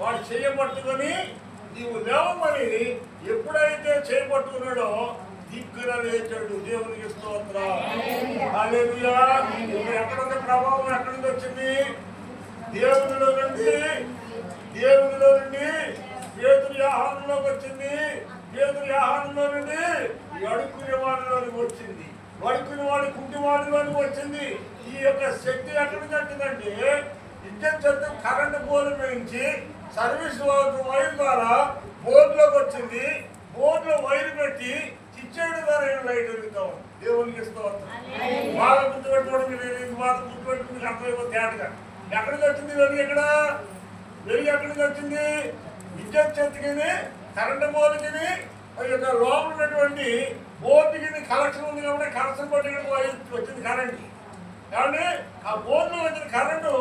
వాడు చెయ్యి పట్టుకొని నీవు లేవమని ఎప్పుడైతే చేపట్టుకున్నాడో దిక్కున లేచాడు. దేవునికి స్తోత్రం. హల్లెలూయా. ఎక్కడున్న ప్రభావం ఎక్కడి నుంచి వచ్చింది? దేవునిలో నుండి పేతురు యోహానులోకి వచ్చింది. పేతురు యోహానులో నుండి అడుక్కునే వాడిలోకి వచ్చింది, అడుక్కునే వాడి కుంటి వాడిలోకి వచ్చింది. ఈ యొక్క శక్తి ఎక్కడి నుంచి వచ్చిందంటే విద్యుత్ శక్తి కరెంటు పోలు నుంచి సర్వీస్ వైర్ ద్వారా బోర్డులోకి వచ్చింది. బోర్డులో వైర్ పెట్టి చిచ్చేడు ద్వారా లైట్ వెలుగుతాం. దేవునికి స్తోత్రం. బాగా గుర్తుపెట్టుకోవడం బాగా గుర్తుపెట్టుకుని అర్థమైపోతే తేటగా ఎక్కడికి వచ్చింది వెలుగు? వెలుగు ఎక్కడి నుంచి వచ్చింది? విద్యుత్ శక్తికి కరెంటు పోలుకి యొక్క లోపల ఉన్నటువంటి బోర్డుకి కలెక్షన్ ఉంది కాబట్టి కలెక్షన్ బట్టి వచ్చింది కరెంట్. కాబట్టి ఆ బోర్డులో వచ్చిన కరెంటు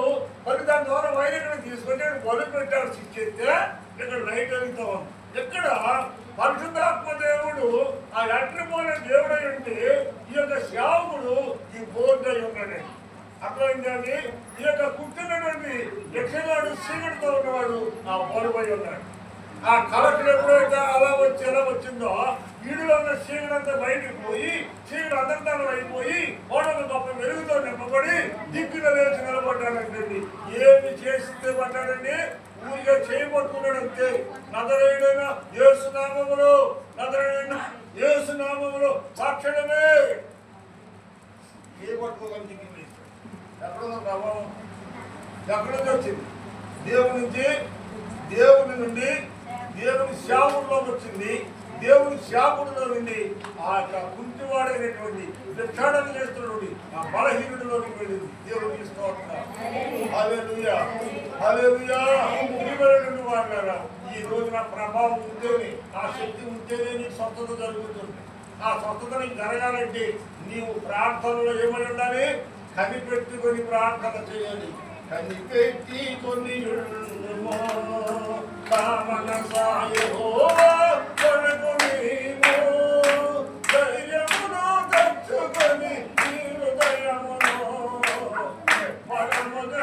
మరి దాని ద్వారా వైర్ ఇక్కడ తీసుకొని బల్బు పెట్టాడు. స్విచ్ చేస్తే ఇక్కడ లైట్ వెలుగుతా ఉంది. ఇక్కడ పరిశుద్ధాత్మ దేవుడు ఆ ఎట్రిపోయిన దేవుడై ఉంటే ఈ యొక్క సేవకుడు ఈ బోర్డు అయి ఉన్నాడు. అర్థమైంది? ఈ యొక్క కూర్చున్నటువంటి యక్షగాడు చీకటితో ఉన్నవాడు ఆ బల్బు అయి ఉన్నాడు. ఆ కలెక్టర్ ఎప్పుడైతే ఎలా వచ్చిందో వీడిలో ఉన్న చీకటంతా బయటకు పోయి చీకటి అంతర్ధానం అయిపోయి ఓడలు గొప్ప వెలుగుతో నింపబడి దిక్కున లేచి నిలబడ్డాడంటండి. ఏమి చేస్తే పడ్డాడండి? ఊరిగా చేయబట్టుకున్నాడు అంతే. నజరేయుడైన యేసు నామములో, నజరేయుడైన యేసు నామములో సాక్షరమే ఏ పట్టుకోగలిగి ఎక్కడున్న ప్రభావం ఎక్కడి నుంచి వచ్చింది? దేవుని నుండి దేవుని శాపుడిలోకి వచ్చింది. దేవుని శాపుడిలో నుండి ఆ యొక్క కుంటివాడైనటువంటి విచారణ చేస్తున్నటువంటి ఆ బలహీనుడిలోకి వెళ్ళింది. దేవునికి స్తోత్రం. హల్లెలూయా, హల్లెలూయా. ప్రియమైనటువంటి వారులారా, ఈ రోజున ప్రభావం ఉంటేనే, ఆ శక్తి ఉంటేనే నీకు స్వస్థత జరుగుతుంది. ఆ స్వస్థత నీకు జరగాలంటే నీవు ప్రార్థనలో ఏమని ఉండాలి? కనిపెట్టుకొని ప్రార్థన చేయాలి. కనిపెట్టుకొని ధైర్యమును తెచ్చుకొని హృదయమును పరముగా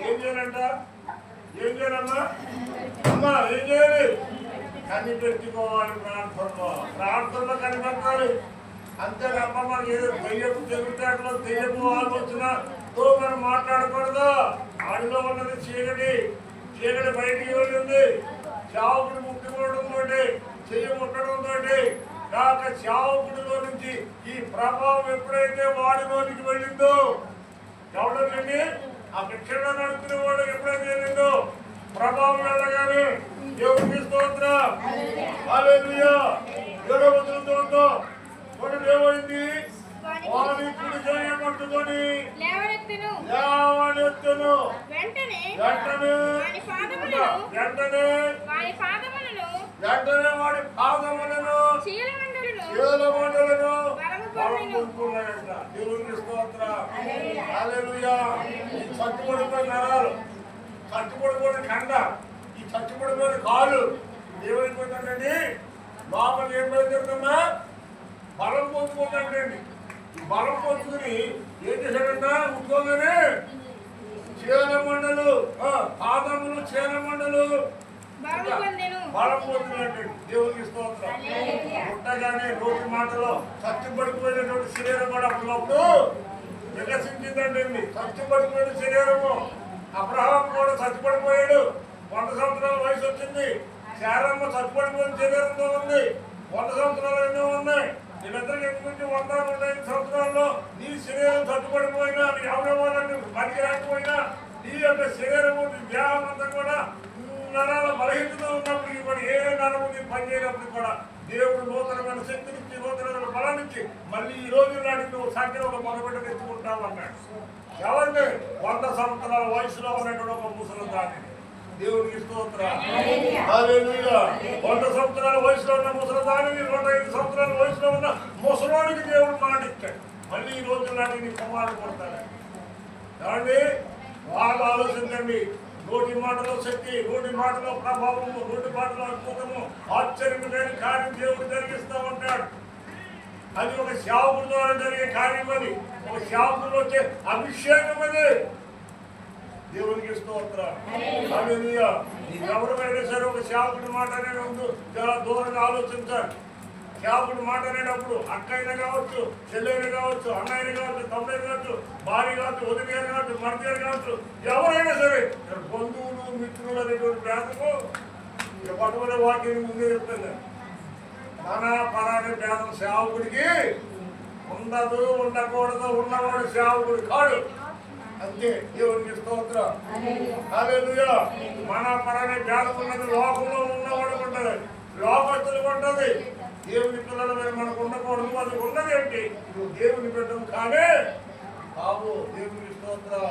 ఏం చేయాలంట? ఏం చేయాలమ్మా? అమ్మా ఏం చేయాలి? కనిపెట్టుకోవాలి. ప్రార్థనలో కనిపెట్టాలి. అంతేనమ్మ మనం ఏదో దెయ్యపు తెలుగుతాటలో దెయ్యపు ఆలోచనతో మనం మాట్లాడకూడదు. ఆడిలో ఉన్నది చీకటి బయటికి వెళ్ళింది. చావుకుడు ముట్టుకోవడంతో, చెయ్యి ముట్టడంతో కాక చావుకుడిలో నుంచి ఈ ప్రభావం ఎప్పుడైతే వాడిలోనికి వెళ్ళిందో, ఎవడండి ఆ భిక్షణ నడుపుకునే వాడు ఎప్పుడైతే వెళ్ళిందో ప్రభావం వెళ్ళగానే దేవునికి స్తోత్రం. హల్లెలూయా. 7వ వచనంతో చూడండి ఏమైంది? వాని కుడి చెయ్యి పట్టుకొని లేవనెత్తెను. వెంటనే వాడి పాదములను చీలమండలను బలం పొందుకున్నాడంట. దేవునికి స్తోత్రం. హల్లెలూయా. ఈ చట్టుబడిపోయిన నరాలు, చట్టుబడిపోయిన కండ, ఈ చట్టుబడిపోయిన కాలు ఏమైపోతుందండి? లోపల ఏమైతుందమ్మా? బలం పొందుకుంటాడండి. ఈ బలం పొందుకుని ఏం చేశాడంట? ఉద్యోగమే చీలమండలు, పాదములు చీలమండలు బలం పొందినట్టు. దేవునికి స్తోత్రం. పుట్టగానే నోటి మాటలో చచ్చుబడిపోయినటువంటి శరీరం కూడా అప్పుడు వికసించిందండి. చచ్చుబడిపోయిన శరీరము. అబ్రహాం కూడా చచ్చుబడిపోయాడు. 100 సంవత్సరాల వయసు వచ్చింది. శారమ్మ చచ్చుబడిపోయిన శరీరంతో ఉంది. 100 సంవత్సరాలు ఎన్నో ఉన్నాయి. వీళ్ళిద్దరికి ఎందుకంటే 105 సంవత్సరాల్లో నీ శరీరం చచ్చుబడిపోయినా, నీ అవయవాలన్నీ పనికి రాకపోయినా, నీ యొక్క శరీరము దేహం అంతా కూడా నరాల బలహీనతో ఉన్నప్పటికీ కూడా ఏ నరము నీ పని చేయనప్పుడు కూడా దేవుడు నూతనమైన శక్తినిచ్చి, నూతనమైన బలాన్నిచ్చి మళ్ళీ ఈ రోజు నాటి నువ్వు సంఖ్యలో ఒక మొదలుపెట్టి తెచ్చుకుంటావు అన్నాడు. ఎవరిని? 100 సంవత్సరాల వయసులో ఉన్నటువంటి ఒక ముసలిదాన్ని. దేవునికి స్తోత్రం. హల్లెలూయా. 100 సంవత్సరాల వయసులో ఉన్న ముసలిదానిని 105 సంవత్సరాల వయసులో ఉన్న ముసలోడికి దేవుడు మాటిచ్చాడు. మళ్ళీ ఈ రోజు నాటి నీ కుమారుడు కొడతాడు. కాబట్టి బాగా ఆలోచించండి. నోటి మాటలో శక్తి, నోటి మాటలో ప్రభావము, నోటి మాటలో అద్భుతము, ఆశ్చర్యమైన కార్యం దేవుడు జరిగిస్తూ ఉంటాడు. అది ఒక సేవకుడి ద్వారా జరిగే కార్యం. అది ఒక సేవకుడు వచ్చే అభిషేకం. అది దేవునికి స్తోత్రం. హల్లెలూయా. ఎవరైనా సరే ఒక సేవకుడి మాట అనేది ముందు చాలా దూరంగా ఆలోచించాలి. సేవకుడు మాట అనేటప్పుడు అక్కయినా కావచ్చు, చెల్లెలు కావచ్చు, అన్నయ్యని కావచ్చు, తమ్ముడు కావచ్చు, భార్య కావచ్చు, వదిలి కావచ్చు, మరిది కావచ్చు, ఎవరైనా సరే బంధువులు, మిత్రులు అనేటువంటి భేదము పట్టుకునే వాక్యం ముందే చెప్తాను. మన పరాని భేదం సేవకుడికి ఉండదు, ఉండకూడదు. ఉన్నవాడు సేవకుడు కాడు. అంతే. దేవునికి స్తోత్రం. హల్లెలూయా. మన పరాని భేదం ఉన్నది లోకంలో ఉన్నవాడు ఉంటది, లోకస్తులు ఉంటది. దేవుని పిల్లల మీద మనకు ఉండకూడదు. అది ఉన్నది ఏంటి? నువ్వు దేవుని బిడ్డవు కానీ బాబు. దేవుని స్తోత్రం.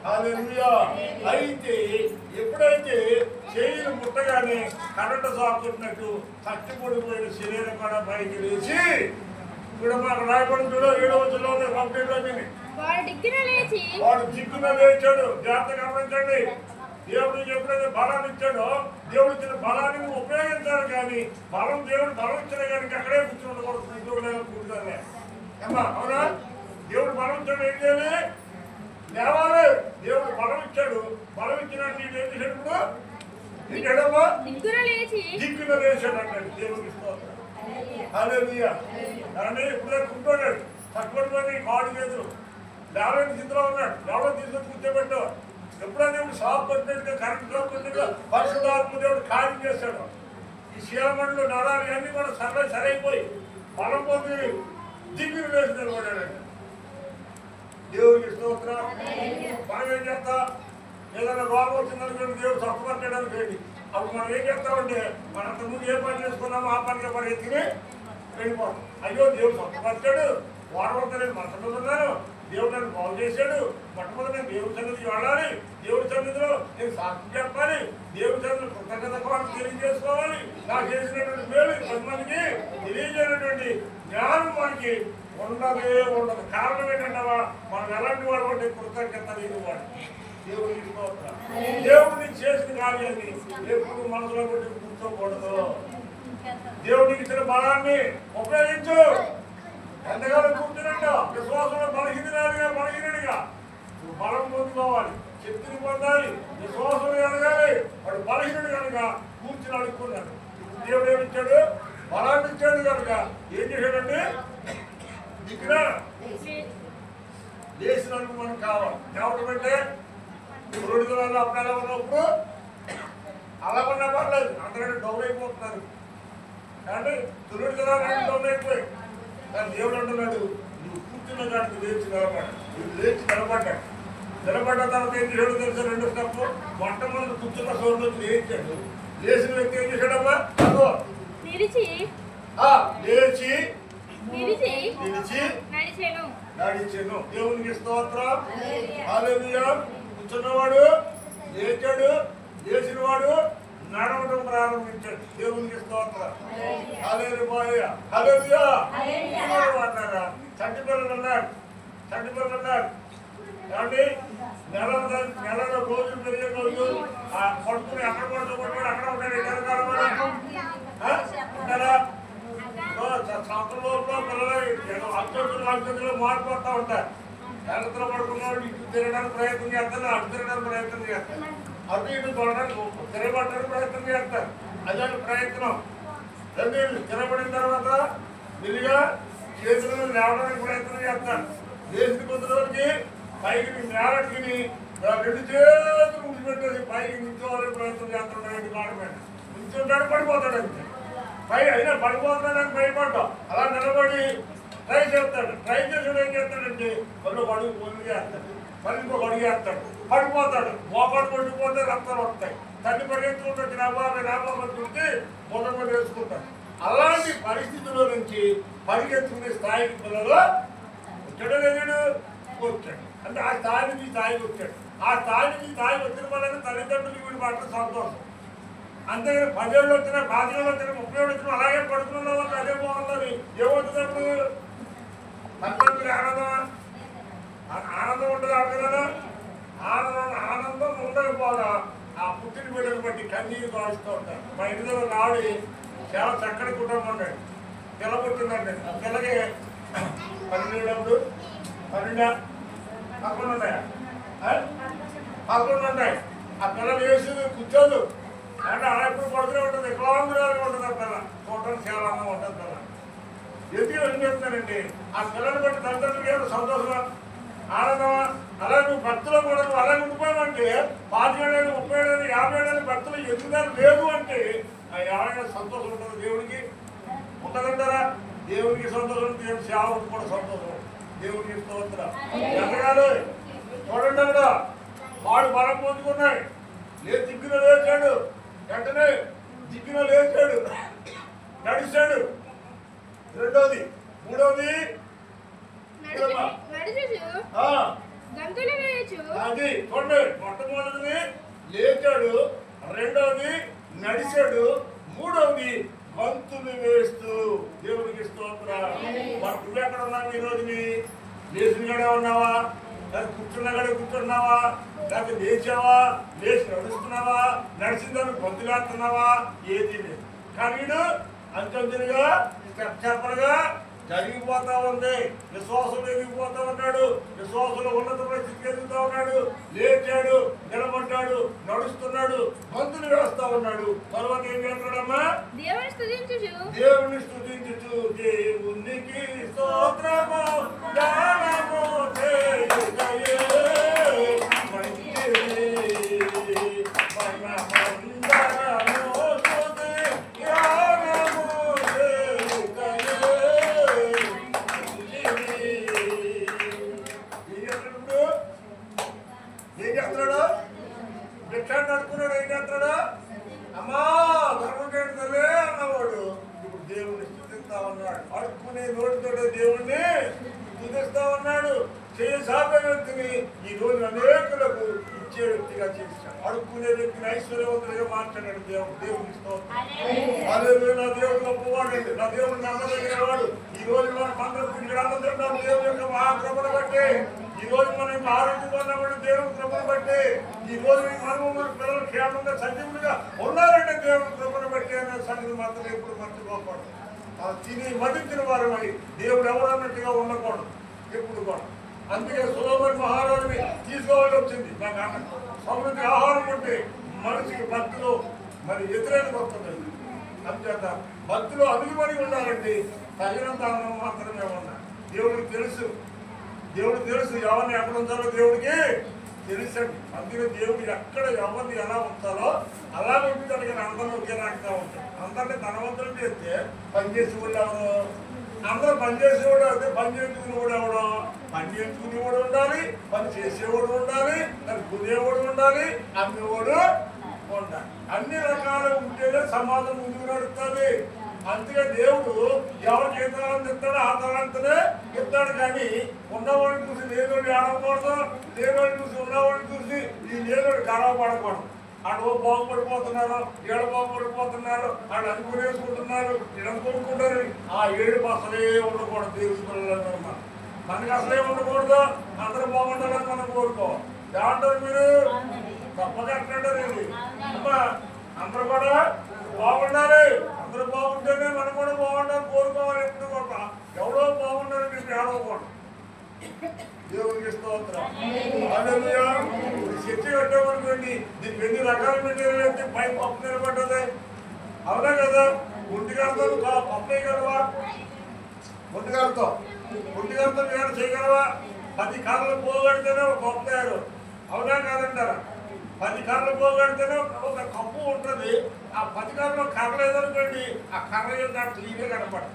హల్లెలూయా. అయితే ఎప్పుడైతే చేయిలు ముట్టగానే కరెంటు సాకుతున్నట్టు చచ్చిపడిపోయిన శరీరం కూడా పైకి లేచి, ఇప్పుడు మాకు రాయబడి చూడ 7వ వచనంలో కంప్లీట్ వచ్చింది. వాడు దిక్కున లేచాడు. జాగ్రత్తగా గమనించండి. దేవుడు ఎప్పుడైతే బలాన్ని ఇచ్చాడో, దేవుడు ఇచ్చిన బలాన్ని ఉపయోగించాలి. కానీ దేవుడు బలం ఇచ్చిన కానీ అక్కడే కూర్చుని ఉండకూడదు. కూర్చోలే అమ్మా, అవునా? దేవుడు బలం ఇచ్చాడు, ఏం చేయాలి? లేవాలి. దేవుడు బలం ఇచ్చాడు. బలం ఇచ్చినట్టు నేను ఏం చేశాడు? ఇప్పుడు దిక్కున లేచాడు అంటాడు. దేవుడికి స్తోత్రం. హల్లెలూయా. అంటే ఇప్పుడే కూర్చోడాడు చక్కబడిపోయి కాడు చేతులు లేవని స్థితిలో ఉన్నాడు. ఎవరో తీసుకొని కూర్చోబెట్టు. ఎప్పుడైనా షాప్ కొట్టినట్టుగా కరెంట్ షాప్ కొట్టినట్టుగా పరిశుద్ధాత్మ దేవుడు కార్యం చేశాడు. ఈ శీలమండలు నరాలు అన్నీ కూడా సరైపోయి పొలం పొంది దిగులు వేసి నిలబడాడండి. దేవుడికి స్తోత్రం. మనం ఏం చేస్తా? ఏదైనా రోగం వచ్చిందనుకోండి, దేవుడు స్వస్థపరచడానికి ఏంటి? అప్పుడు మనం ఏం చేస్తామంటే మనం అంతకుముందు ఏ పని చేసుకున్నామో ఆ పనిగా పని ఎత్తుకుని వెళ్ళిపోతాం. అయ్యో దేవుడు స్వస్థపరిచాడు, వాడవద్ద నేను మనసుకున్నాను, దేవుడు నన్ను బాగు చేశాడు, మొట్టమొదటి నేను దేవుడి సన్నిధికి వెళ్ళాలి, దేవుడి సన్నిధిలో నేను సాక్షి చెప్పాలి, దేవుడి సన్నిధిలో కృతజ్ఞత కూడా తెలియజేసుకోవాలి, నాకు చేసినటువంటి మేలు 10 మందికి తెలియజేయనటువంటి జ్ఞానం మనకి ఉండదే ఉండదు. కారణం ఏంటంటే మనం ఎలాంటి వాడు అంటే కృతజ్ఞత లేని వాడు. దేవుడికి దేవుడిని చేసిన కార్యాన్ని ఎప్పుడు మనసులో పెట్టి కూర్చోకూడదు. దేవుడికి ఇచ్చిన బలాన్ని ఉపయోగించు. ఎంతగానో కూర్చున్నట్టు విశ్వాసంలో బలహీనుడిగా బలం పొందుకోవాలి, శక్తిని పొందాలి, విశ్వాసంలో ఎదగాలి. వాడు బలహీనుడు కనుక కూర్చుని అడుక్కున్నాడు. దేవుడు ఏమిచ్చాడు? బలాన్ని ఇచ్చాడు కనుక ఏం చేశాడండి? దిక్కున లేచినందుకు మనకు కావాలి. ఎవరు అంటే పురుడు అప్పుడు ఎలా ఉన్నప్పుడు అలా ఉన్నా పర్లేదు, అందరూ డౌన్ అయిపోతున్నారు. కానీ తురుడు కదా డౌన్ అయిపోయి కానీ దేవుడు అంటున్నాడు, నువ్వు కూర్చున్న దానికి లేచి నిలబడ్డా. నువ్వు లేచి నిలబడ్డాడు. నిలబడ్డ తర్వాత ఏం చేశాడు తెలుసా? 2 స్టెప్. మొట్టమొదటి కూర్చున్న సోర్లోకి లేచాడు. లేచిన వ్యక్తి ఏం చేశాడమ్మా? లేచి నడిచాను. దేవునికి స్తోత్రం. హల్లెలూయా. కూర్చున్నవాడు లేచాడు, లేచినవాడు నడవడం ప్రారంభించాడు. దేవునికి స్తోత్రం. హల్లెలూయా. హల్లెలూయా. అన్నారా? చంటి పిల్లలు ఉన్నారు. కాబట్టి నెలలో రోజులు పెరిగే రోజు పడుకుని అక్కడ పడుకోబడి అక్కడ ఉంటాడు. ఉంటారా? సంవత్సరంలో పిల్లలు అక్షతులు మారిపోతూ ఉంటారు. నెలతలో పడుకున్న వాళ్ళు ఇటు తిరగడానికి ప్రయత్నం చేస్తారు, అటు తిరగడానికి ప్రయత్నం చేస్తారు, అటు ఇటు తొలడానికి తిరగబట్టడానికి ప్రయత్నం చేస్తారు. అదే ప్రయత్నం. తిరగబడిన తర్వాత మెల్లిగా చేతులను లేవడానికి ప్రయత్నం చేస్తారు. లేచిన కొద్ది రోజుకి పైకి నేలకి 2 చేతులు ముడిపెట్టేసి పైకి నిల్చోవాలని ప్రయత్నం చేస్తున్నాడు. కారణమైన నిల్చుంటాడు, పడిపోతాడు. అంతే అయినా పడిపోతాడని భయపడ్డాం. అలా నిలబడి ట్రై చేస్తాడు. ట్రై చేసాడు. ఏం చేస్తాడంటే మళ్ళీ అడుగు పొంది చేస్తాడు, మళ్ళీ ఇంకొక అడుగు చేస్తాడు, పడిపోతాడు. మోపాటు పడిపోతే రక్తాలు వస్తాయి. తల్లి పరిగెత్తుకుంటే రాబాబని చూసి మొదలు వేసుకుంటాడు. అలాంటి పరిస్థితుల్లో నుంచి పరిగెత్తుకునే స్థాయికి పిల్లలు వచ్చాడు. లేడు వచ్చాడు. అంటే ఆ స్థాయి నుంచి ఈ స్థాయికి వచ్చాడు. ఆ స్థాయి నుంచి ఈ స్థాయికి వచ్చిన వల్ల తల్లిదండ్రులు వీడి పట్ల సంతోషం. అంతేగాని 10 ఏళ్ళు వచ్చినా, 5 ఏళ్ళు వచ్చినా, 30 ఏళ్ళు వచ్చినా అలాగే పడుతున్నావు అంటే అదే బాగుందని ఏమవుతుంది? అప్పుడు తల్లిదండ్రులు ఆనందం ఉంటుంది. అడగదా? ఆనందం ఉండకపోగా ఆ పుట్టిన బిడ్డను బట్టి కన్నీరు కాలుస్తూ ఉంటారు. మా ఇంటి దగ్గర ఆవిడ చాలా చక్కటి కుటుంబం ఉండండి. పిల్ల పుట్టిందండి. ఆ పిల్లకి 12 11 ఉన్నాయా? 11 ఉంటాయి. ఆ పిల్ల వేసి కూర్చోదు. అంటే అలా ఎప్పుడు పడుతూనే ఉంటుంది. వికలాంగురాలుగా ఉంటుంది. ఆ పిల్ల చూడటానికి చాలా అందంగా ఉంటుంది. పిల్ల ఎందుకు ఏం చెప్తానండి? ఆ పిల్లని బట్టి తల్లిదండ్రులకి ఏదో సంతోషమా, ఆనందమా? అలా నువ్వు భక్తులు కూడా నువ్వు అలాగే ఉండిపోయావంటే 25 ఏళ్ళు, 30 ఏళ్ళు, 50 ఏళ్ళు భక్తులు ఎదుగుదల లేదు అంటే ఎవరైనా సంతోషం ఉంటుంది? దేవుడికి ఉంటుందంటారా? దేవుడికి సంతోషం, దేవుడి సేవకు కూడా సంతోషం. దేవుడికి స్తోత్రం. ఎదగాలి. చూడండి అక్కడ వాడు బలం పొందుకున్నాయి. దిగ్గున లేచాడు. వెంటనే దిగ్గున లేచాడు, నడిచాడు. రెండోది, మూడోది అది చూడండి. మొట్టమొదటిది లేచాడు, రెండోది నడిచాడు, మూడోది గంతులు వేస్తూ. దేవుడికి స్తోత్రం. మరి నువ్వెక్కడ ఉన్నావు ఈ రోజుని? లేచినగానే ఉన్నావా? లేదా కూర్చున్నగానే కూర్చున్నావా? లేకపోతే లేచావా? లేచి నడుస్తున్నావా? నడిచిందని గొంతులేస్తున్నావా? ఏది లేదు. కానీ అంచెంచెలుగా చెప్పలుగా జరిగిపోతా ఉంది. విశ్వాసులు ఎదిగిపోతా ఉన్నాడు. విశ్వాసులు ఉన్నతమైన స్థితికి ఎదుగుతా ఉన్నాడు. లేచాడు, నిలబడ్డాడు, నడుస్తున్నాడు, మందులు వేస్తా ఉన్నాడు. తర్వాత ఏం చేస్తున్నాడమ్మా? దేవుని స్తుతించుచు దేవునికి స్తోత్రము గానము చేయుటయే మంచిది మనమందరము స్తుతి గానము చేయుటయే మంచిది. ఏం చేస్తున్నాడు? భిక్షాన్ని నడుపుకున్నాడు. ఏం చేస్తున్నాడు? అమ్మా ధర్మకేంటి తల్లే అన్నవాడు ఇప్పుడు దేవుణ్ణి స్తుతిస్తా ఉన్నాడు. అడుక్కునే నోటితోటే దేవుణ్ణి స్తుతిస్తా ఉన్నాడు. చేయసాగే వ్యక్తిని ఈ రోజు అనేకులకు ఇచ్చే వ్యక్తిగా చేశాడు. అడుక్కునే వ్యక్తిని ఐశ్వర్యవంతుడిగా మార్చాడు దేవుని స్తోత్రం. నా దేవుడు గొప్పవాడండి. నా దేవుడు నమ్మదగిన వాడు. ఈ రోజు మనం అందరం ఆనందించాం దేవుని యొక్క మహాకృపను బట్టి. ఈ రోజు మనం ఆరోగ్యంగా ఉన్నప్పుడు దేవుని కృపను బట్టి. ఈ రోజు మనము మన పిల్లలు క్షేమంగా సజీవులుగా ఉన్నారంటే దేవుని కృపను బట్టి అనే సంగతి మాత్రం ఎప్పుడు మర్చిపోకూడదు. తిని మదించిన వారు మరి దేవుడు ఎవరన్నట్టుగా ఉండకూడదు ఎప్పుడు కూడా. అందుకే సొలొమోను మహారాజుని తీసుకోవాల్సి వచ్చింది. నాకు సమృద్ధి ఆహారం ఉంటే మనిషికి భక్తిలో మరి వ్యతిరేకత వస్తుంది. అంతేత భక్తిలో అదుగుబడి ఉండాలంటే తగినంత ఆనందం మాత్రమే ఉన్నా. దేవుడికి తెలుసు ఎవరిని ఎక్కడ ఉంచాలో దేవుడికి తెలుసండి. అందుకే దేవుడు ఎక్కడ ఎవరిని ఎలా ఉంచాలో అలా ఉంచుతాడు. కానీ అందరూ ఒకే రకంగా ఉంటాడు. అందరినీ ధనవంతులు చేస్తే పనిచేసి వాళ్ళు ఎవరు? అందరూ పనిచేసేవాడు అయితే పని చేయించుకునేవాడు ఎవడో? పని చేయించుకునేవాడు ఉండాలి, పని చేసేవాడు ఉండాలి, దాన్ని కొనేవాడు ఉండాలి, అమ్మేవాడు ఉండాలి. అన్ని రకాలు ఉంటేనే సమాజం ముందుకు నడుస్తుంది. అందుకే దేవుడు ఎవరికి ఏ తలాంత ఇస్తాడో ఆ తలాంతనే ఇస్తాడు. కానీ ఉన్నవాడిని చూసి లేనోడు ఆడకూడదు, లేనోడిని చూసి ఉన్నవాడిని చూసి ఈ లేనోడు గర్వపడకూడదు. ఆడు బాగుపడిపోతున్నారు, ఏడ బాగుపడిపోతున్నారు, ఆడు అనుకునేసుకుంటున్నారు, ఈడ అనుకుంటున్నారు. ఆ ఏడు అసలే ఉండకూడదు. దేవుడి పిల్లలు మనకి అసలే ఉండకూడదు. అందరూ బాగుండాలని మనం కోరుకోవాలి. ఏమంటారు మీరు? తప్పగా అంటారు ఇది. అమ్మా అందరూ కూడా బాగుండాలి. అందరూ బాగుంటేనే మనం కూడా బాగుండాలని కోరుకోవాలి. ఎప్పుడు కూడా ఎవరో బాగుండాలని చెప్పి ఆడకూడదు. దేవునికి స్తోత్రం. హల్లెలూయా. శక్తి కట్టామనుకోండి, దీనికి ఎన్ని రకాల మెటీరియల్ అయితే పై పప్పు నిలబడ్డది. అవునా కదా? ఒంటిగారితో పప్పు వేయగలవా? ఒంటిగారితో వేరు చేయగలవా? 10 కర్రలు పోగొడితేనే ఒక పప్పు తయారు. అవునా కాదంటారా? 10 కర్రలు పోగొడితేనే ఒక కప్పు ఉంటుంది. ఆ 10 కర్రలో కర్ర లేదనుకోండి, ఆ కర్ర యొక్క క్లీన్గా కనపడదు.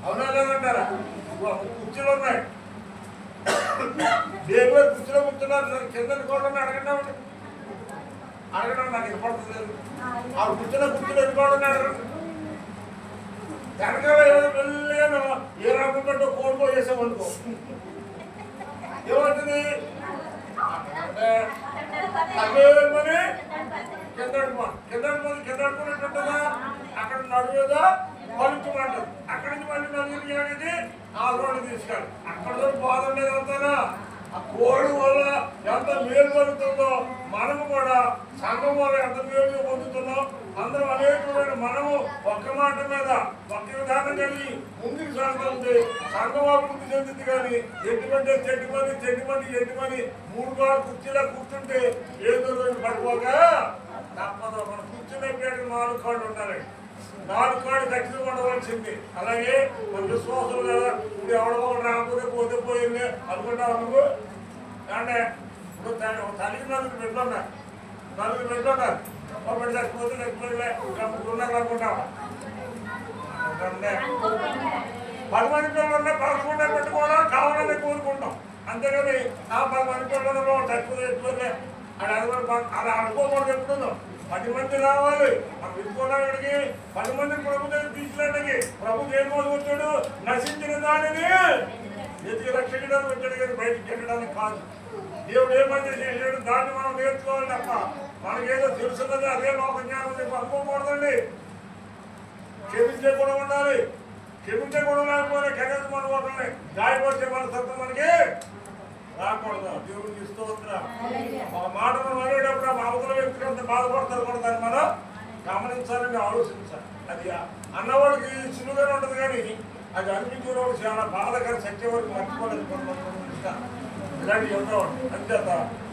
అవునా లేదంటారా? కుర్చీలు ఉన్నాయి, దేవుడు కుర్చీలో కూర్చున్నారు. కింద కూడా అడగండి, నాకు వినపడుతుంది. ఆ కుర్చీలో ఎన్నుకోవడం అడగండి. వెనకాల వెళ్ళాను ఏ రకం కంటే కోరుకో చేసామనుకో ఏమవుతుంది? తగ్గమని కింద అడుకునేటట్టుగా అక్కడ నడువేదా పలుచుమంటారు. అక్కడి నుంచి మళ్ళీ నలుగురికి అనేది ఆ రోడ్డు తీసుకెళ్ళి అక్కడ బాధ ఉండేది అంతానా. ఆ కోడి వల్ల ఎంత మేలు జరుగుతుందో మనము కూడా సంఘం వల్ల ఎంత మేలు పొందుతున్నాం. అందరూ అనేకమైన మనము ఒక్క మాట మీద ఒక్క విధానం కలిగి ముందుకు సాగుతుంది. సంఘం అభివృద్ధి చెందుతుంది. కానీ ఎటువంటి చెట్టుమని 3 కుర్చీలా కూర్చుంటే ఏదో రోజు పడిపోగా తప్పదు. మనం కూర్చున్నప్పుడు 4 కాళ్ళు ఉండాలి. 4 కాళ్ళు ఖచ్చితంగా ఉండవలసింది. అలాగే మన విశ్వాసులు కదా, ఇప్పుడు ఎవడో రాకపోతే పోతే పోయింది అనుకుంటావు నువ్వు. అంటే ఇప్పుడు తల్లికి 4 బిడ్డలు ఉన్నారు. ఒక బిడ్డ చచ్చిపోతే ఉన్నారు అనుకుంటావా? 10 మంది పిల్లలు ఉన్నా 11 పెట్టుకోవడం కావాలని కోరుకుంటాం. అంతేగాని ఆ 10 మంది పిల్లలు చచ్చిపోతే అది అలా అనుకోకూడదు. చెప్తున్నాం 10 మంది రావాలి. మనం విసుకోవడానికి 10 మంది ప్రభు దగ్గర తీసుకురావడానికి ప్రభు దేని కోసం వచ్చాడు? నశించిన దానిని ఎతికి రక్షించడానికి వచ్చాడు, కానీ బయటికి వెళ్ళడానికి కాదు. దేవుడు ఏమని చేసాడు దాన్ని మనం నేర్చుకోవాలి తప్ప మనకేదో తెలుసున్నది అదే లోక జ్ఞానం చెప్పి అనుకోకూడదండి. క్షమించే కూడా ఉండాలి. క్షమించే కూడా లేకపోతే కనీసం మన ఒకరిని గాయపరిచే మన సత్వం మనకి రాకూడదు. దేవుడికి స్తోత్రం. ఒక మాట మనం అనేటప్పుడు ఆ అవతల వ్యక్తులు అంత బాధపడతారు కూడా దాన్ని మనం గమనించాలని ఆలోచించాలి. అది అన్నవాడికి సులువుగానే ఉంటుంది, కానీ అది అనిపించినప్పుడు చాలా బాధకర సత్యం వరకు మర్చిపోలేదు కొంతమంది ఇలాంటివి ఉండవు. అంచేత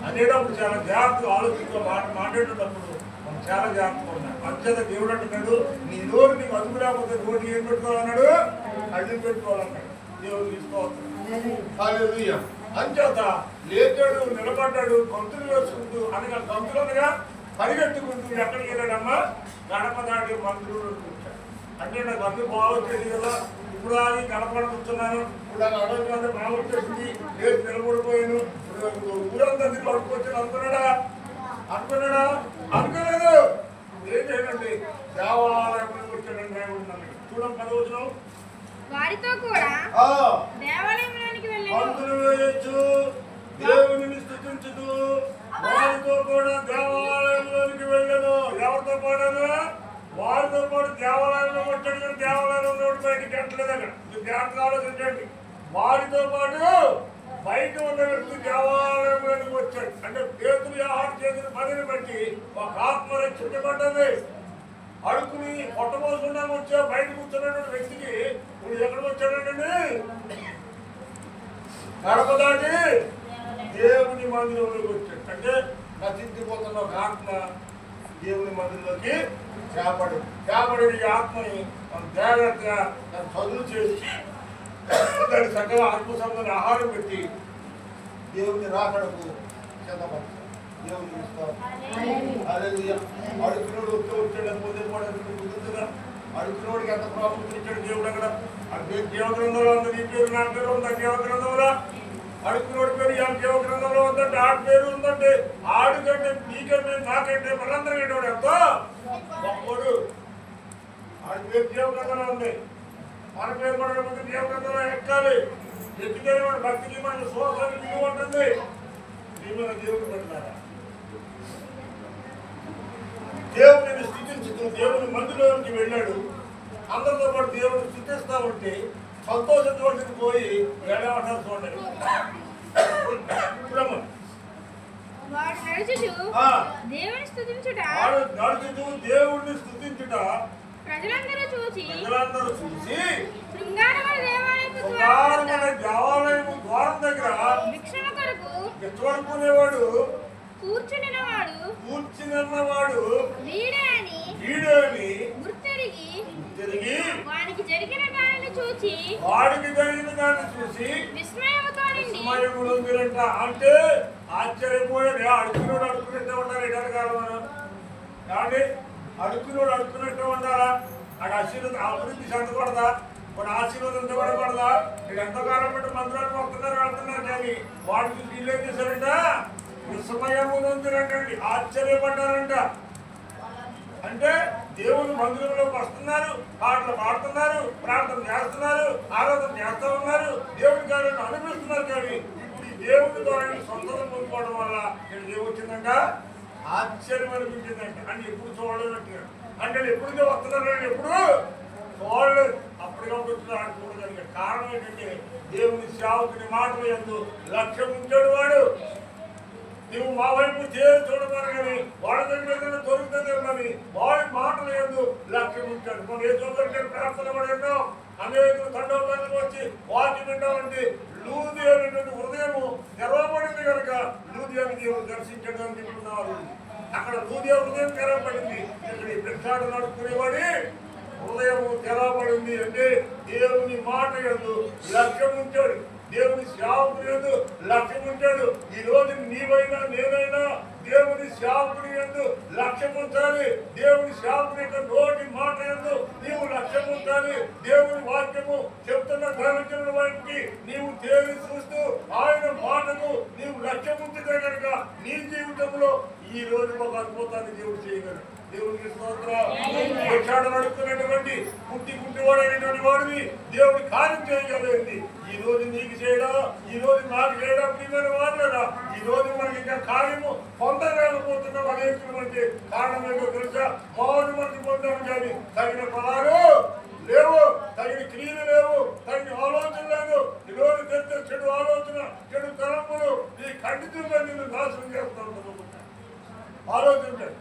అనేటప్పుడు చాలా జాగ్రత్తగా ఆలోచించే మాట్లాడేటప్పుడు మనం చాలా జాగ్రత్తగా ఉన్నాం. అంచేత దేవుడు అంటున్నాడు, నీ నోరు నీకు అదుపు లేకపోతే నోటి ఏం పెట్టుకోవాలన్నాడు, అడ్డు పెట్టుకోవాలన్నాడు. దేవుడు తీసుకోవాలి. అంచేత లేచాడు, నిలబడ్డాడు, గంతులు వేసుకుంటూ అనగా గంతులు అనగా పరిగెట్టుకుంటూ ఎక్కడికి వెళ్ళాడమ్మా, గడప దాటి మంత్రులు కూర్చాడు. అంటే నాకు అన్ని బాగొచ్చేది కదా, ఇప్పుడు అది గడపడ కూర్చున్నాను, ఇప్పుడు అది అడగ బాగొచ్చేసింది, లేదు నిలబడిపోయాను, ఇప్పుడు ఊరంతా పడుకోవచ్చు అనుకున్నాడా అనుకోలేదు. ఏం చేయాలండి, దేవాలయంలో వచ్చాడండి దేవుడు నన్ను చూడం 10వ వచనం. వారితో కూడా దేవాలయంలోనికి వెళ్ళి పంతులు వేయొచ్చు, దేవుని స్తుతించుతూ వారితో కూడా దేవాలయంలోనికి వెళ్ళను. ఎవరితో పాడాను? వారితో పాటు దేవాలయంలో వచ్చాడు కానీ దేవాలయంలో బయటికి ఎంటలేదు. అక్కడ జాగ్రత్తగా ఆలోచించండి. వారితో పాటు బయట ఉన్న వ్యక్తి దేవాలయంలోకి వచ్చాడు. అంటే పేతురు ఆహారం చేసిన పనిని బట్టి ఒక ఆత్మ రక్షించబడ్డది. అడుక్కుని పొట్టమోసుకుండా వచ్చా బయట కూర్చున్నటువంటి వ్యక్తికి ఇప్పుడు ఎక్కడ వచ్చాడండి, గడప దాటి దేవుని మందిరంలోకి వచ్చాడు. అంటే నశించిపోతున్న ఒక ఆత్మ దేవుని మందిరంలోకి చేపడి ఈ ఆత్మని మనం జాగ్రత్తగా దాన్ని చదువు చేసి దాన్ని చక్కగా ఆత్మ సంబంధం ఆహారం పెట్టి దేవుని రాకడకు సిద్ధపడతాం. దేవుని అడుగునోడు వచ్చాడు కుదురుతుందా? అడుగునోడికి ఎంత ప్రాబ్లం ఇచ్చాడు దేవుడు. అక్కడ జీవగ్రంథంలో ఉంది, నీ పేరు నా పేరు ఉందా జీవగ్రంథంలో? అడుగునోడి పేరు జీవగ్రంథంలో ఉందంటే ఆడి పేరు ఉందంటే ఆడు కంటే నీకంటే నాకంటే మనందరికంటే వాడు ఎంతో గొప్పడు. ఆడి పేరు జీవగ్రంథంలో ఉంది, మన పేరు పడకపోతే జీవగ్రంథంలో ఎక్కాలి. ఎక్కితే మన భక్తికి మన విశ్వాసానికి విలువ ఉంటుంది. దీని దేవుడు పెట్టినారా? దేవుడిని స్థితించుతూ దేవుని మందిలోకి వెళ్ళాడు. అందరితో పాటు దేవుడిని స్థితిస్తా ఉంటే సంతోషంతో పోయి వెళ్ళమంటారు. చూడండి, వాడు నడుచుతూ దేవుడిని స్థుతించుట ప్రజలందరూ చూసి దేవాలయం ద్వారం దగ్గర భిక్షణ కొరకు ఎత్తుకునేవాడు కూర్చునిన్నవాడు వీడే అని గుర్తెరిగి వాడికి జరిగిన దానిని చూసి విస్మయముతో నిండి అంటే ఆశ్చర్యపోయాడు. అడుగునోడు అడుక్కున్నట్టే ఉండాలి. ఎడగాలి మనం కాబట్టి అడుక్కునోడు అడుక్కున్నట్టే ఉండాలా? అక్కడ ఆశీర్వాదం అభివృద్ధి చెందకూడదా? మన ఆశీర్వాదం ఉండకూడదా? మీరు ఎంతకాలం బట్టి మంత్రాలు వెళ్తున్నారు కానీ వాడు చూసి వీళ్ళు ఏం చేశారంట, విస్మయము నొందిరంటండి, ఆశ్చర్యపడ్డారంట. అంటే దేవుని మందిరంలోకి వస్తున్నారు, పాటలు పాడుతున్నారు, ప్రార్థన చేస్తున్నారు, ఆరాధన చేస్తూ ఉన్నారు, దేవుని కార్యాలను అనిపిస్తున్నారు. కానీ ఇప్పుడు ఈ దేవుని ద్వారా స్వతంత్రం పొందుకోవడం వల్ల ఇక్కడ ఏమొచ్చిందంట, ఆశ్చర్యం అనిపించిందంట. అంటే ఎప్పుడు చూడలేనట్టుగా, అంటే ఎప్పుడుగా వస్తున్నారు, ఎప్పుడు చూడలేదు, అప్పటికప్పుడు వచ్చిన చూడగలిగే కారణం ఏంటంటే దేవుని సేవకుని మాటలు ఎందు లక్ష్యం ఉంచాడు. వాడు నువ్వు మా వైపు చేరి చూడమని కానీ వాళ్ళ దగ్గర ఏదైనా దొరుకుతుందేమని వాడి మాటలు ఎందు లక్ష్యం ఉంచాడు. మనం ఏ చూడంటే ప్రార్థన కూడా ఎన్నో అనేకులు తండోపాలకు వచ్చి వాక్యం వింటామంటే లూది అనేటువంటి హృదయము తెరవబడింది కనుక లూదియాని దేవుడు దర్శించడం అని చెప్తున్నారు. అక్కడ లూదియా హృదయం తెరవబడింది, ఇక్కడ ఈ భిక్షాటన నడుపుకునేవాడి హృదయము తెరవబడింది. అంటే దేవుని మాట యందు లక్ష్యం ఉంచాడు, దేవుని సేవకుని యందు లక్ష్యం ఉంచాడు. ఈ రోజు నీవైనా నేనైనా దేవుని సేవకుని యందు లక్ష్యం ఉంచాలి. దేవుని సేవకుని యొక్క నోటి మాట యందు నీవు లక్ష్యం ఉంచాలి. దేవుని వాక్యము చెప్తున్న దైవజనుల వైపుకి నీవు తేలి చూస్తూ ఆయన మాటకు నీవు లక్ష్యం ఉంచితే కనుక నీ జీవితంలో ఈ రోజు ఒక అద్భుతాన్ని దేవుడు చేయగలడు. దేవుడికి స్తోత్రం. నడుపుతున్నటువంటి గుడ్డివాడైనటువంటి వాడిని దేవుడు కార్యం చేయగలిగింది. ఈ రోజు నీకు చేయడా, ఈ రోజు నాకు చేయడా, ప్రియమైన వాడలేదా? ఈ రోజు మనకి ఇంకా కార్యము పొందలేకపోతున్నాం. అనేకులు అంటే కారణం ఏంటో తెలుసా? మామూలు మనకి పొందాము కానీ తగిన పదాలు లేవు, తగిన క్రియలు లేవు, తగిన ఆలోచన లేదు. ఈ రోజు తెచ్చే చెడు ఆలోచన, చెడు తలంపులు ఈ ఖండితంగా నిన్ను నాశనం చేస్తాను. ఆలోచించండి.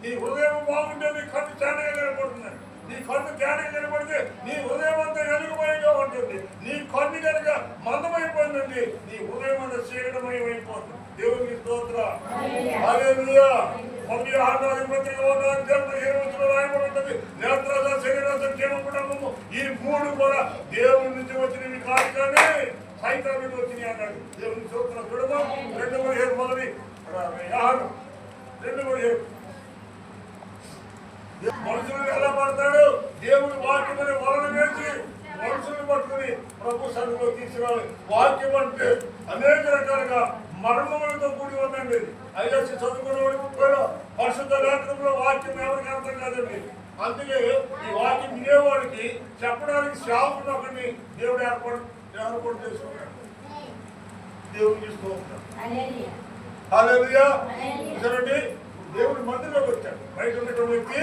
నీ హృదయం బాగుంటే నీ కళ్ళు చాలా కనపడుతున్నాయి. నీ కన్ను తేడా కనబడితే నీ హృదయం అంతా వెలుగుమయంగా ఉంటుంది. నీ కన్ను కనుక మందమైపోయిందండి, నీ హృదయం అంతా చీకటమయమైపోతుంది. దేవునికి స్తోత్రం. హల్లెలూయా. మొదటి ఆహారం రాయబడి నేత్రాల శరీరాల క్షేమ కుటుంబము ఈ మూడు కూడా దేవుని నుంచి వచ్చినవి కాదు కానీ సైతాన్ నుంచి వచ్చినాయి అన్నాడు. దేవుని స్తోత్రం. చూడము 2:17 మొదటి ఆహారం 2:17 మనుషులు ఎలా పడతాడు? దేవుని వాక్యం అనే వలన వేసి మనుషులను పట్టుకుని ప్రభు సన్నిధిలో తీసుకురావాలి. వాక్యం అంటే అనేక రకాలుగా మర్మములతో కూడి ఉందండి. ఐఎస్సి చదువుకునే పరిశుద్ధ లేఖనంలో వాక్యం ఎవరికి అర్థం కాదండి. అందుకే ఈ వాక్యం వినేవాడికి చెప్పడానికి సేవకుడు ఒకరిని దేవుడు ఏర్పాటు చేసుకున్నాడు. దేవుడు చూస్తూ ఉంటాడు. హల్లెలూయా. చూడండి, దేవుడు మందిరంలోకి వచ్చాడు. బయట ఉన్నటువంటి వ్యక్తి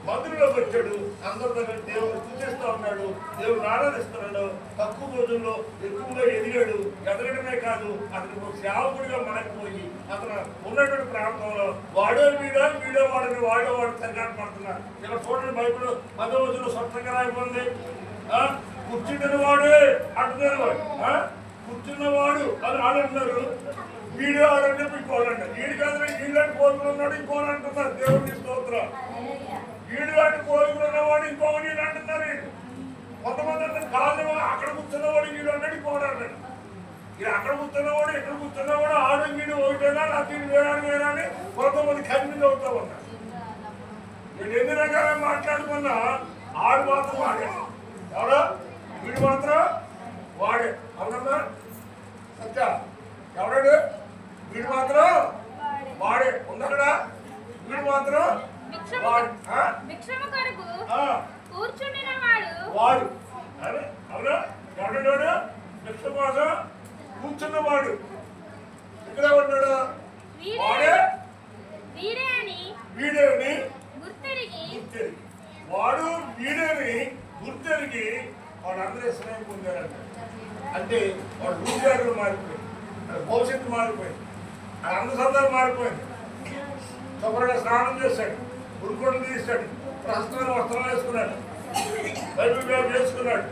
మందిరంలోకి వచ్చాడు. అందరి దగ్గర దేవుడు స్తుతిస్తూ ఉన్నాడు, దేవుడు ఆరాధిస్తున్నాడు. తక్కువ రోజుల్లో ఎక్కువగా ఎదిగాడు. ఎదగడమే కాదు, అతను ఒక సేవకుడిగా మనకపోయి అతను ఉన్నటువంటి ప్రాంతంలో వాడే వీడే వాడని వాడే వాడు సంఘాట పడుతున్నారు. ఇక్కడ చూడండి, బైబిల్ 10వ వచనంలో స్పష్టంగా రాయబడింది. కూర్చుంటున్న వాడే అంటున్నారు, కూర్చున్నవాడు అని ఆడంటున్నారు. వీడియో ఆడంటే ఇంకోవాలంట. వీడి కాదు, వీళ్ళని కోరుకున్నాడు ఇంకోని అంటున్నారు. దేవుడికి స్తోత్రం. వీడు లాంటి కోరుకున్నవాడు ఇంకోని అంటున్నారు. కొంతమంది అంటే కాదు, అక్కడ కూర్చున్నవాడు వీడు అన్నాడు ఇంకోడు అన్నాడు. ఇది అక్కడ కూర్చున్నవాడు ఇక్కడ కూర్చున్నవాడు ఆడు వీడు ఒకటేనా నాకు వేరా అని కొంతమంది కన్విన్స్ అవుతా ఉన్నారు. వీడు ఎన్ని రకాలుగా మాట్లాడుకున్నా ఆడు మాత్రం వాడే. ఎవరా? వీడు మాత్రం వాడే. అవునమ్మా సత్య? ఎవడాడు? వీడు మాత్రం వాడే. ఉందడా? వీడు మాత్రం వాడు. వాడు అవునా? ఎవడాడు? భిక్ష కోసం కూర్చున్నవాడు. ఇక్కడే ఉన్నాడు. వాడే వీడేని గుర్తెరిగి వాడు వీడేని గుర్తెరిగి వాడు అందరూ స్నేహం పొందారంట. అంటే వాడు రూజారులు మారిపోయింది, భవిష్యత్తు మారిపోయింది, అందసందరూ మారిపోయింది. శుభ్రంగా స్నానం చేశాడు, ఉరుకొండలు తీశాడు, ప్రస్తుతం వస్త్రాలు వేసుకున్నాడు, బైబిల్ బ్యాగ్ చేసుకున్నాడు,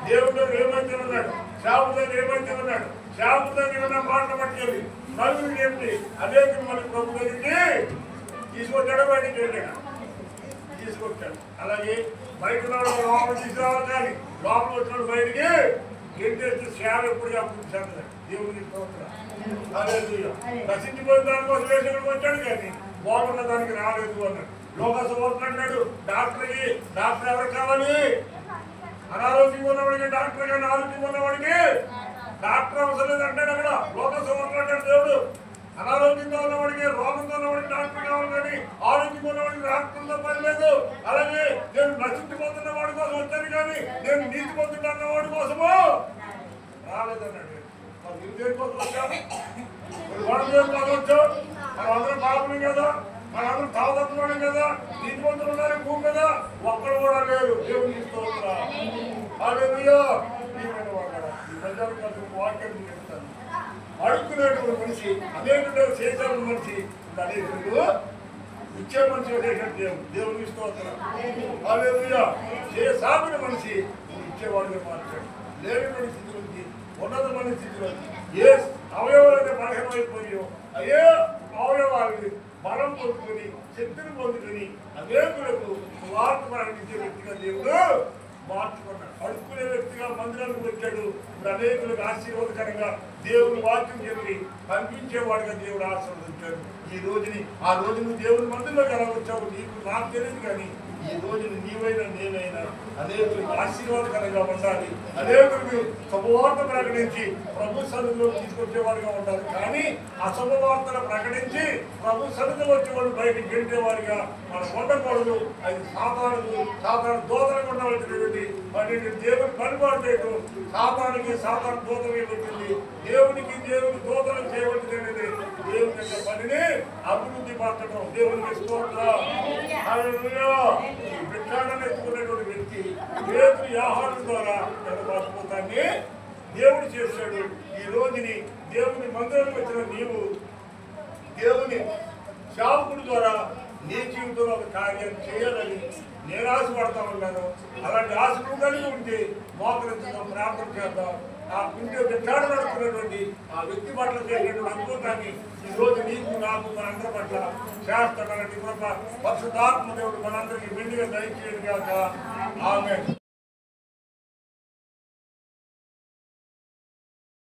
దేవుడి దగ్గర ఏమైతే ఉన్నాడు, సేవకుడి దగ్గర ఏమైతే ఉన్నాడు, సేవకుడి దగ్గర ఉన్న మాటలు పట్టుకెళ్ళి నలుగురికి చెప్పి అనేక మనకి ప్రభు దగ్గరికి తీసుకొచ్చాడు, బయటికి వెళ్ళాడు, తీసుకొచ్చాడు. అలాగే బయట లోపల తీసుకురావాలి, కానీ లోపల వచ్చినాడు బయటికి గెంటేసి సేవ ఎప్పుడు చెప్పండి. దేవుడికి నశించిపోయిన దానికోసం వేసుకుని వచ్చాడు, కానీ బాగున్న దానికి రాలేదు అన్నాడు. లోకసు అంటాడు, డాక్టర్ ఎవరు కావాలి? అనారోగ్యంగా ఉన్నవాడికి డాక్టర్, కానీ ఆరోగ్యంగా ఉన్నవాడికి డాక్టర్ అవసరం లేదు అంటాడు. అక్కడ లోకసు అంటాడు దేవుడు. అనారోగ్యంగా ఉన్నవాడికి, రోగంతో ఉన్నవాడికి డాక్టర్ కావాలి, కానీ ఆరోగ్యంగా ఉన్నవాడికి డాక్టర్తో పని లేదు. అలాగే నేను నశించిపోతున్న వాడి కోసం వచ్చాను, కానీ నేను నీతి పొందుతున్న వాడి కోసము రాలేదన్నాడు. మరి దేని కోసం వచ్చాను? వాడు దేని కోసం వచ్చావు? మనం అందరం పాపం కదా, మనందరం తాగుతున్నాం కదా, నీతి పొందులు ఉన్నారు భూమి కదా, ఒక్కడు కూడా లేరు. దేవుని స్తోత్రం. హల్లెలూయా. ఈ ప్రజలకు వాక్యాన్ని చెప్తాను. అడుక్కునేటువంటి మనిషి, అనేక చేశారు మనిషి, అనేకులు ఇచ్చే మనిషి చేశాడు దేవుడు. దేవుని స్తోత్రం. హల్లెలూయా. సాగిన మనిషి ఇచ్చేవాడుగా మార్చాడు. లేనటువంటి స్థితి నుంచి ఉన్నతమైన స్థితిలో ఏ అవయవాలైతే బలహీనమైపోయో అదే అవయవాలని బలం పొందుకొని శక్తిని పొందుకొని అనేకులకు వార్త ప్రకటించే వ్యక్తిగా దేవుడు మార్చుకున్నాడు. అడుక్కునే వ్యక్తిగా మందిరానికి వచ్చాడు. ఇప్పుడు అనేకులకు ఆశీర్వాదకరంగా దేవుని వాక్యం చెప్పి పంపించేవాడుగా దేవుడు ఆశీర్వదించాడు. ఈ రోజుని ఆ రోజును దేవుని మందిరంలోకి ఎలా వచ్చావు నీకు నాకు తెలియదు, కానీ ఈ రోజున నీవైనా నేనైనా అనేకులకు ఆశీర్వాదకరంగా ఉండాలి. అనేకులకు శుభవార్త ప్రకటించి ప్రభు సన్నిధిలో తీసుకొచ్చేవారుగా ఉండాలి. కానీ అశుభవార్తను ప్రకటించి ప్రభు సన్నిధిలో వచ్చేవాళ్ళు బయటికి గెలిచేవారిగా మనం ఉండకూడదు. అది సాధారణ దోతలకు ఉండవలసినటువంటి వాటి దేవుని పనిపాటు చేయడం సాధారణ దోతలు పెట్టింది. దేవునికి దోతలు చేయవలసినది దేవుని యొక్క పనిని అభివృద్ధి పరచడం. దేవునికి స్తోత్రం. హల్లెలూయా. భిక్షాటన ఎత్తుకున్నటువంటి వ్యక్తి పేతురు ఆహారం ద్వారా అద్భుతాన్ని దేవుడు చేశాడు. ఈ రోజుని దేవుని మందిరానికి వచ్చిన నీవు దేవుని సేవకుడి ద్వారా నీ జీవితంలో ఒక కార్యం చేయాలని నేను ఆశపడతా ఉన్నాను. అలాంటి ఆశలు కలిగి ఉంటే మోకరించుదాం, ప్రార్థన చేద్దాం. ఆ ఇంటి విచారణ నడుపుతున్నటువంటి ఆ వ్యక్తి పట్ల చేసినటువంటి అద్భుతాన్ని ఈ రోజు నీకు నాకు మనందరి పట్ల చేస్తాడని కృప పరిశుద్ధాత్మ దేవుడు మనందరికీ మెండుగా దయచేయడు కాక. ఆమేన్.